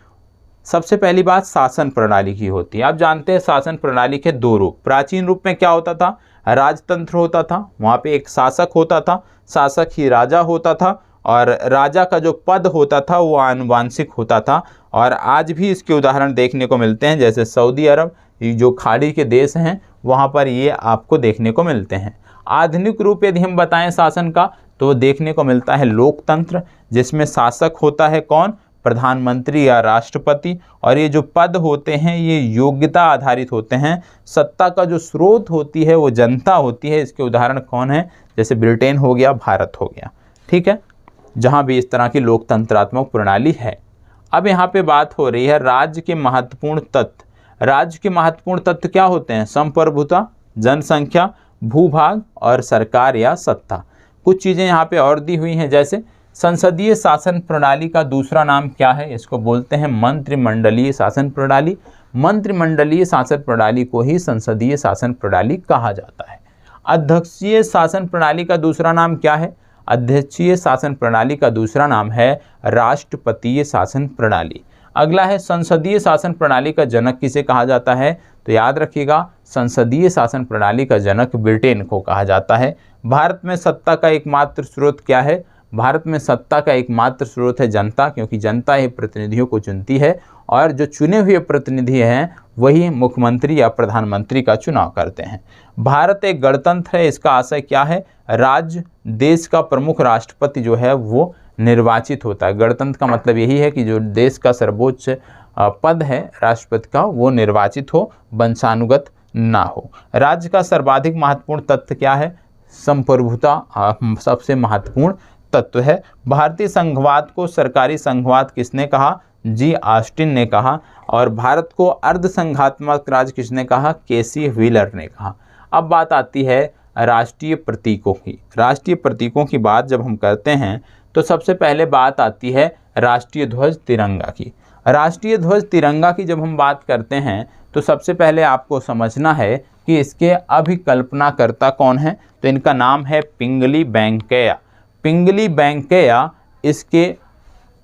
सबसे पहली बात शासन प्रणाली की होती है। आप जानते हैं शासन प्रणाली के 2 रूप। प्राचीन रूप में क्या होता था, राजतंत्र होता था, वहाँ पे एक शासक होता था, शासक ही राजा होता था और राजा का जो पद होता था वो आनुवांशिक होता था। और आज भी इसके उदाहरण देखने को मिलते हैं, जैसे सऊदी अरब, जो खाड़ी के देश हैं वहाँ पर ये आपको देखने को मिलते हैं। आधुनिक रूप यदि हम बताएं शासन का तो देखने को मिलता है लोकतंत्र, जिसमें शासक होता है कौन, प्रधानमंत्री या राष्ट्रपति, और ये जो पद होते हैं ये योग्यता आधारित होते हैं। सत्ता का जो स्रोत होती है वो जनता होती है। इसके उदाहरण कौन है, जैसे ब्रिटेन हो गया, भारत हो गया, ठीक है, जहाँ भी इस तरह की लोकतंत्रात्मक प्रणाली है। अब यहाँ पे बात हो रही है राज्य के महत्वपूर्ण तत्व। राज्य के महत्वपूर्ण तत्व क्या होते हैं, संप्रभुता, जनसंख्या, भूभाग और सरकार या सत्ता। कुछ चीज़ें यहाँ पे और दी हुई हैं, जैसे संसदीय शासन प्रणाली का दूसरा नाम क्या है, इसको बोलते हैं मंत्रिमंडलीय शासन प्रणाली। मंत्रिमंडलीय शासन प्रणाली को ही संसदीय शासन प्रणाली कहा जाता है। अध्यक्षीय शासन प्रणाली का दूसरा नाम क्या है, अध्यक्षीय शासन प्रणाली का दूसरा नाम है राष्ट्रपतीय शासन प्रणाली। अगला है संसदीय शासन प्रणाली का जनक किसे कहा जाता है, तो याद रखिएगा संसदीय शासन प्रणाली का जनक ब्रिटेन को कहा जाता है। भारत में सत्ता का एकमात्र स्रोत क्या है, भारत में सत्ता का एकमात्र स्रोत है जनता, क्योंकि जनता ही प्रतिनिधियों को चुनती है और जो चुने हुए प्रतिनिधि हैं वही मुख्यमंत्री या प्रधानमंत्री का चुनाव करते हैं। भारत एक गणतंत्र है, इसका आशय क्या है, राज्य देश का प्रमुख राष्ट्रपति जो है वो निर्वाचित होता है। गणतंत्र का मतलब यही है कि जो देश का सर्वोच्च पद है राष्ट्रपति का वो निर्वाचित हो, वंशानुगत ना हो। राज्य का सर्वाधिक महत्वपूर्ण तत्व क्या है, संप्रभुता सबसे महत्वपूर्ण तत्व है। भारतीय संघवाद को सरकारी संघवाद किसने कहा, जी ऑस्टिन ने कहा। और भारत को अर्ध संघात्मक राज्य किसने कहा, केसी व्हीलर ने कहा। अब बात आती है राष्ट्रीय प्रतीकों की। राष्ट्रीय प्रतीकों की बात जब हम करते हैं तो सबसे पहले बात आती है राष्ट्रीय ध्वज तिरंगा की। राष्ट्रीय ध्वज तिरंगा की जब हम बात करते हैं तो सबसे पहले आपको समझना है कि इसके अभिकल्पनाकर्ता कौन है, तो इनका नाम है पिंगली वेंकैया। पिंगली वेंकैया इसके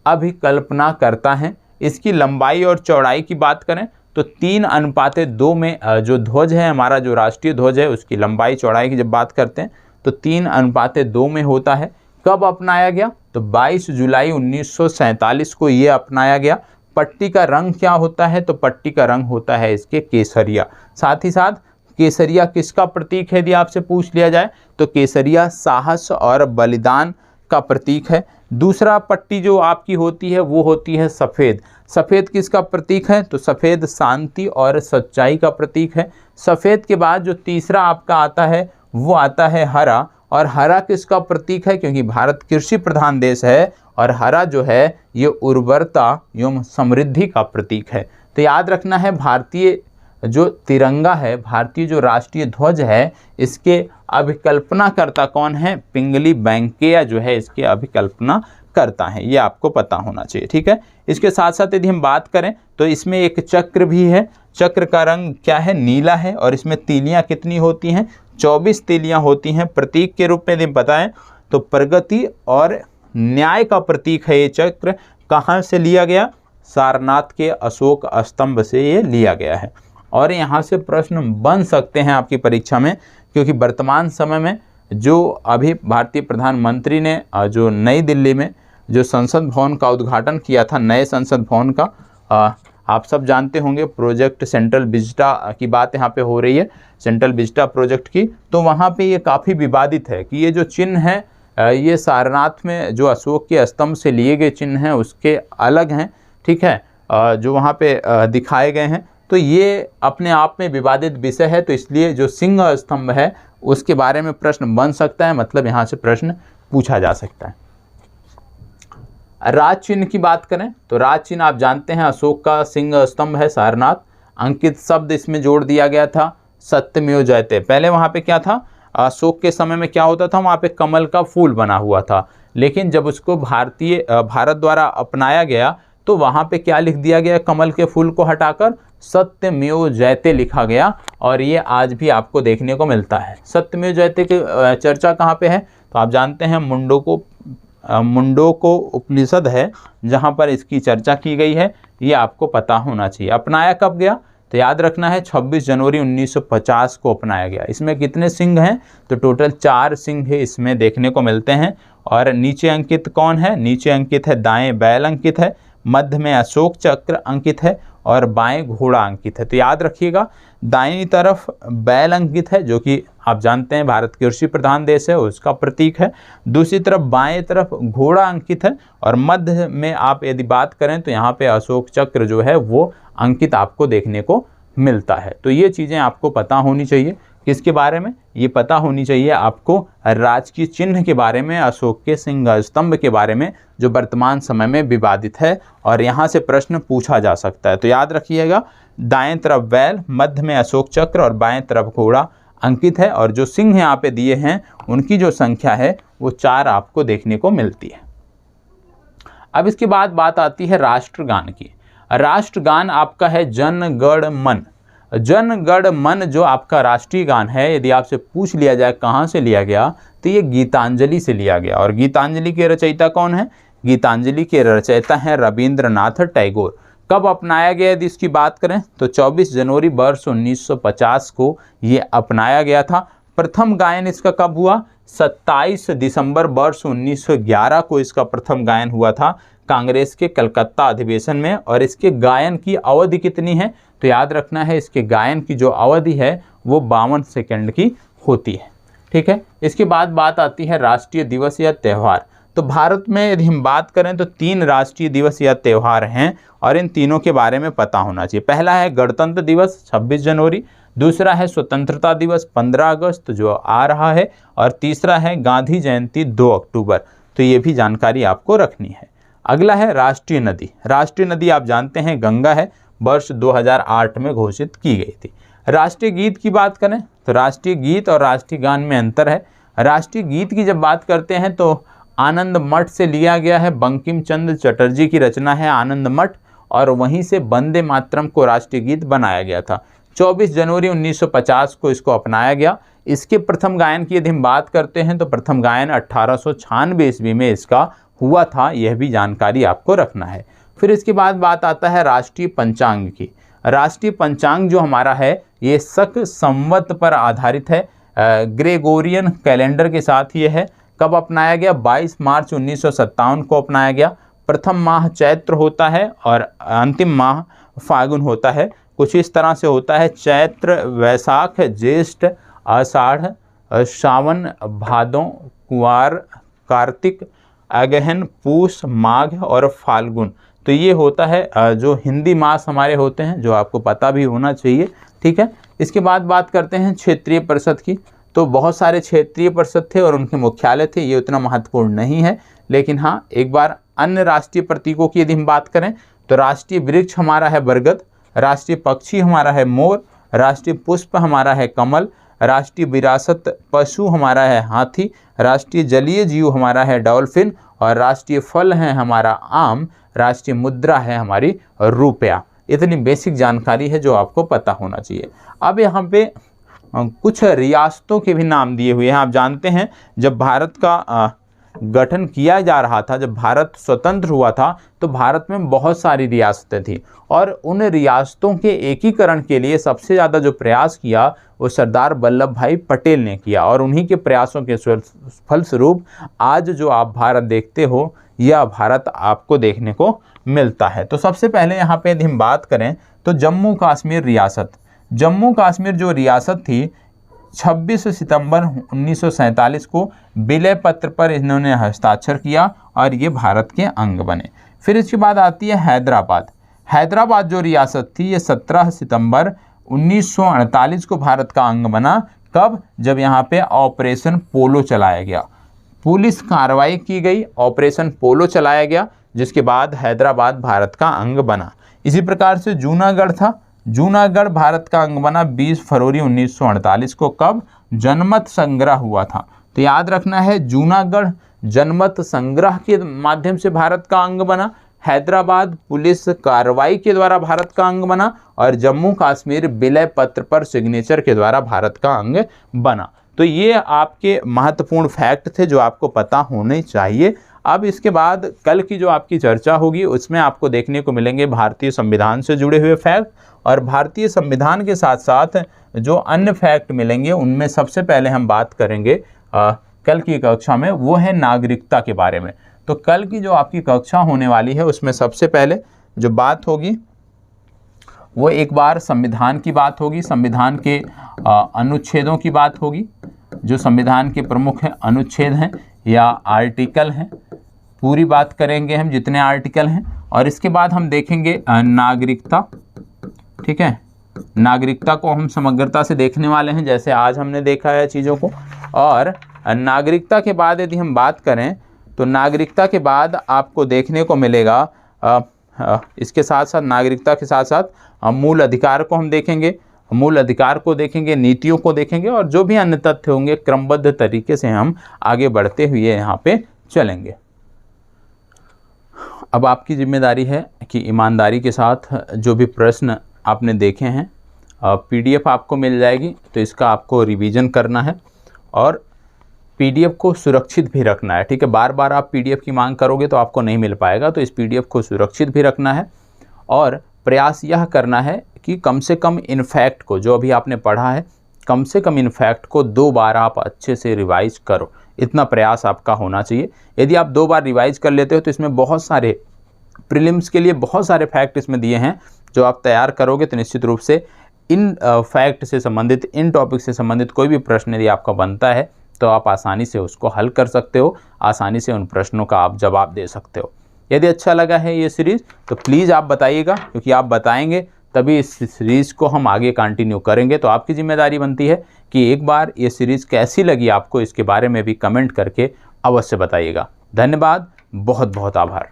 अभिकल्पनाकर्ता हैं। इसकी लंबाई और चौड़ाई की बात करें तो 3:2 में जो ध्वज है हमारा, जो राष्ट्रीय ध्वज है, उसकी लंबाई चौड़ाई की जब बात करते हैं तो 3:2 में होता है। कब अपनाया गया, तो 22 जुलाई 1947 को ये अपनाया गया। पट्टी का रंग क्या होता है, तो पट्टी का रंग होता है इसके केसरिया। साथ ही साथ केसरिया किसका प्रतीक है यदि आपसे पूछ लिया जाए तो केसरिया साहस और बलिदान का प्रतीक है। दूसरा पट्टी जो आपकी होती है वो होती है सफ़ेद। सफ़ेद किसका प्रतीक है, तो सफ़ेद शांति और सच्चाई का प्रतीक है। सफ़ेद के बाद जो तीसरा आपका आता है वो आता है हरा। और हरा किसका प्रतीक है, क्योंकि भारत कृषि प्रधान देश है और हरा जो है ये उर्वरता एवं समृद्धि का प्रतीक है। तो याद रखना है भारतीय जो तिरंगा है, भारतीय जो राष्ट्रीय ध्वज है, इसके अभिकल्पनाकर्ता कौन है, पिंगली वेंकैया जो है इसके अभिकल्पना करता है, ये आपको पता होना चाहिए। ठीक है, इसके साथ साथ यदि हम बात करें तो इसमें एक चक्र भी है। चक्र का रंग क्या है? नीला है। और इसमें तीलियां कितनी होती हैं? 24 तीलियां होती हैं। प्रतीक के रूप में यदि बताएं तो प्रगति और न्याय का प्रतीक है ये चक्र। कहाँ से लिया गया? सारनाथ के अशोक स्तंभ से ये लिया गया है। और यहाँ से प्रश्न बन सकते हैं आपकी परीक्षा में, क्योंकि वर्तमान समय में जो अभी भारतीय प्रधानमंत्री ने जो नई दिल्ली में जो संसद भवन का उद्घाटन किया था, नए संसद भवन का, आप सब जानते होंगे प्रोजेक्ट सेंट्रल विजिटा की बात यहाँ पे हो रही है, सेंट्रल विजिटा प्रोजेक्ट की। तो वहाँ पे ये काफ़ी विवादित है कि ये जो चिन्ह है ये सारनाथ में जो अशोक के स्तंभ से लिए गए चिन्ह हैं उसके अलग हैं। ठीक है, जो वहाँ पे दिखाए गए हैं, तो ये अपने आप में विवादित विषय है। तो इसलिए जो सिंह स्तंभ है उसके बारे में प्रश्न बन सकता है, मतलब यहाँ से प्रश्न पूछा जा सकता है। राज चिन्ह की बात करें तो राज चिन्ह आप जानते हैं अशोक का सिंह स्तंभ है सारनाथ। अंकित शब्द इसमें जोड़ दिया गया था सत्यमेव जयते। पहले वहाँ पे क्या था? अशोक के समय में क्या होता था? वहाँ पे कमल का फूल बना हुआ था, लेकिन जब उसको भारत द्वारा अपनाया गया तो वहाँ पे क्या लिख दिया गया? कमल के फूल को हटाकर सत्यमेव जयते लिखा गया। और ये आज भी आपको देखने को मिलता है। सत्यमेव जयते की चर्चा कहाँ पे है? तो आप जानते हैं मुंडको उपनिषद है जहाँ पर इसकी चर्चा की गई है, ये आपको पता होना चाहिए। अपनाया कब गया? तो याद रखना है 26 जनवरी 1950 को अपनाया गया। इसमें कितने सिंह हैं? तो टोटल 4 सिंह इसमें देखने को मिलते हैं। और नीचे अंकित कौन है? नीचे अंकित है दाएं बैल अंकित है, मध्य में अशोक चक्र अंकित है और बाएं घोड़ा अंकित है। तो याद रखिएगा दाईं तरफ बैल अंकित है जो कि आप जानते हैं भारत कृषि प्रधान देश है, उसका प्रतीक है। दूसरी तरफ बाएं तरफ घोड़ा अंकित है और मध्य में आप यदि बात करें तो यहाँ पे अशोक चक्र जो है वो अंकित आपको देखने को मिलता है। तो ये चीज़ें आपको पता होनी चाहिए। किसके बारे में? ये पता होनी चाहिए आपको राजकीय चिन्ह के बारे में, अशोक के सिंह स्तंभ के बारे में, जो वर्तमान समय में विवादित है और यहाँ से प्रश्न पूछा जा सकता है। तो याद रखिएगा दाएं तरफ बैल, मध्य में अशोक चक्र और बाएं तरफ घोड़ा अंकित है। और जो सिंह यहाँ पे दिए हैं उनकी जो संख्या है वो 4 आपको देखने को मिलती है। अब इसके बाद बात आती है राष्ट्रगान की। राष्ट्रगान आपका है जन गण मन। जन गण मन जो आपका राष्ट्रीय गान है, यदि आपसे पूछ लिया जाए कहाँ से लिया गया तो ये गीतांजलि से लिया गया। और गीतांजलि के रचयिता कौन है? गीतांजलि के रचयिता हैं रविंद्रनाथ टैगोर। कब अपनाया गया यदि इसकी बात करें तो 24 जनवरी वर्ष 1950 को ये अपनाया गया था। प्रथम गायन इसका कब हुआ? 27 दिसंबर वर्ष 1911 को इसका प्रथम गायन हुआ था कांग्रेस के कलकत्ता अधिवेशन में। और इसके गायन की अवधि कितनी है? तो याद रखना है इसके गायन की जो अवधि है वो 52 सेकंड की होती है। ठीक है, इसके बाद बात आती है राष्ट्रीय दिवस या त्यौहार। तो भारत में यदि हम बात करें तो 3 राष्ट्रीय दिवस या त्यौहार हैं और इन तीनों के बारे में पता होना चाहिए। पहला है गणतंत्र दिवस 26 जनवरी, दूसरा है स्वतंत्रता दिवस 15 अगस्त जो आ रहा है, और तीसरा है गांधी जयंती 2 अक्टूबर। तो ये भी जानकारी आपको रखनी है। अगला है राष्ट्रीय नदी। राष्ट्रीय नदी आप जानते हैं गंगा है, वर्ष 2008 में घोषित की गई थी। राष्ट्रीय गीत की बात करें तो राष्ट्रीय गीत और राष्ट्रीय गान में अंतर है। राष्ट्रीय गीत की जब बात करते हैं तो आनंद मठ से लिया गया है, बंकिम चंद्र चटर्जी की रचना है आनंद मठ, और वहीं से वंदे मातरम को राष्ट्रीय गीत बनाया गया था। 24 जनवरी 1950 को इसको अपनाया गया। इसके प्रथम गायन की यदि हम बात करते हैं तो प्रथम गायन 1896 ईस्वी में इसका हुआ था, यह भी जानकारी आपको रखना है। फिर इसके बाद बात आता है राष्ट्रीय पंचांग की। राष्ट्रीय पंचांग जो हमारा है ये शक संवत पर आधारित है, ग्रेगोरियन कैलेंडर के साथ ये है। कब अपनाया गया? 22 मार्च 1957 को अपनाया गया। प्रथम माह चैत्र होता है और अंतिम माह फाल्गुन होता है। कुछ इस तरह से होता है, चैत्र, वैशाख, ज्येष्ठ, आषाढ़, सावन, भादों, कुंवार, कार्तिक, अगहन, पूष, माघ और फाल्गुन। तो ये होता है जो हिंदी मास हमारे होते हैं, जो आपको पता भी होना चाहिए। ठीक है, इसके बाद बात करते हैं क्षेत्रीय परिषद की। तो बहुत सारे क्षेत्रीय परिषद थे और उनके मुख्यालय थे, ये उतना महत्वपूर्ण नहीं है। लेकिन हाँ, एक बार अन्य राष्ट्रीय प्रतीकों की यदि हम बात करें तो राष्ट्रीय वृक्ष हमारा है बरगद, राष्ट्रीय पक्षी हमारा है मोर, राष्ट्रीय पुष्प हमारा है कमल, राष्ट्रीय विरासत पशु हमारा है हाथी, राष्ट्रीय जलीय जीव हमारा है डॉल्फिन, और राष्ट्रीय फल है हमारा आम, राष्ट्रीय मुद्रा है हमारी रुपया। इतनी बेसिक जानकारी है जो आपको पता होना चाहिए। अब यहाँ पे कुछ रियासतों के भी नाम दिए हुए हैं। आप जानते हैं जब भारत का गठन किया जा रहा था, जब भारत स्वतंत्र हुआ था, तो भारत में बहुत सारी रियासतें थी और उन रियासतों के एकीकरण के लिए सबसे ज़्यादा जो प्रयास किया वो सरदार वल्लभ भाई पटेल ने किया, और उन्हीं के प्रयासों के फलस्वरूप आज जो आप भारत देखते हो यह भारत आपको देखने को मिलता है। तो सबसे पहले यहाँ पे यदि हम बात करें तो जम्मू कश्मीर रियासत, जम्मू कश्मीर जो रियासत थी 26 सितंबर 1947 को विलय पत्र पर इन्होंने हस्ताक्षर किया और ये भारत के अंग बने। फिर इसके बाद आती है हैदराबाद। हैदराबाद जो रियासत थी ये 17 सितंबर 1948 को भारत का अंग बना। कब? जब यहाँ पे ऑपरेशन पोलो चलाया गया, पुलिस कार्रवाई की गई, ऑपरेशन पोलो चलाया गया, जिसके बाद हैदराबाद भारत का अंग बना। इसी प्रकार से जूनागढ़ था, जूनागढ़ भारत का अंग बना 20 फरवरी 1948 को। कब? जनमत संग्रह हुआ था, तो याद रखना है जूनागढ़ जनमत संग्रह के माध्यम से भारत का अंग बना, हैदराबाद पुलिस कार्रवाई के द्वारा भारत का अंग बना, और जम्मू कश्मीर विलय पत्र पर सिग्नेचर के द्वारा भारत का अंग बना। तो ये आपके महत्वपूर्ण फैक्ट थे जो आपको पता होने चाहिए। अब इसके बाद कल की जो आपकी चर्चा होगी उसमें आपको देखने को मिलेंगे भारतीय संविधान से जुड़े हुए फैक्ट, और भारतीय संविधान के साथ साथ जो अन्य फैक्ट मिलेंगे उनमें सबसे पहले हम बात करेंगे कल की कक्षा में, वो है नागरिकता के बारे में। तो कल की जो आपकी कक्षा होने वाली है उसमें सबसे पहले जो बात होगी वो एक बार संविधान की बात होगी, संविधान के अनुच्छेदों की बात होगी, जो संविधान के प्रमुख अनुच्छेद हैं या आर्टिकल हैं, पूरी बात करेंगे हम जितने आर्टिकल हैं। और इसके बाद हम देखेंगे नागरिकता, ठीक है, नागरिकता को हम समग्रता से देखने वाले हैं जैसे आज हमने देखा है चीज़ों को। और नागरिकता के बाद यदि हम बात करें तो नागरिकता के बाद आपको देखने को मिलेगा इसके साथ साथ नागरिकता के साथ साथ मूल अधिकार को हम देखेंगे, मूल अधिकार को देखेंगे, नीतियों को देखेंगे, और जो भी अन्य तथ्य होंगे क्रमबद्ध तरीके से हम आगे बढ़ते हुए यहाँ पे चलेंगे। अब आपकी जिम्मेदारी है कि ईमानदारी के साथ जो भी प्रश्न आपने देखे हैं PDF आपको मिल जाएगी, तो इसका आपको रिवीजन करना है और PDF को सुरक्षित भी रखना है, ठीक है। बार बार आप PDF की मांग करोगे तो आपको नहीं मिल पाएगा, तो इस PDF को सुरक्षित भी रखना है और प्रयास यह करना है कि कम से कम इन फैक्ट को जो अभी आपने पढ़ा है, कम से कम इन फैक्ट को 2 बार आप अच्छे से रिवाइज करो, इतना प्रयास आपका होना चाहिए। यदि आप 2 बार रिवाइज कर लेते हो तो इसमें बहुत सारे प्रीलिम्स के लिए बहुत सारे फैक्ट इसमें दिए हैं, जो आप तैयार करोगे तो निश्चित रूप से इन फैक्ट से संबंधित, इन टॉपिक से संबंधित कोई भी प्रश्न यदि आपका बनता है तो आप आसानी से उसको हल कर सकते हो, आसानी से उन प्रश्नों का आप जवाब दे सकते हो। यदि अच्छा लगा है ये सीरीज़ तो प्लीज़ आप बताइएगा, क्योंकि आप बताएंगे तभी इस सीरीज़ को हम आगे कंटिन्यू करेंगे। तो आपकी जिम्मेदारी बनती है कि एक बार ये सीरीज़ कैसी लगी आपको, इसके बारे में भी कमेंट करके अवश्य बताइएगा। धन्यवाद, बहुत बहुत आभार।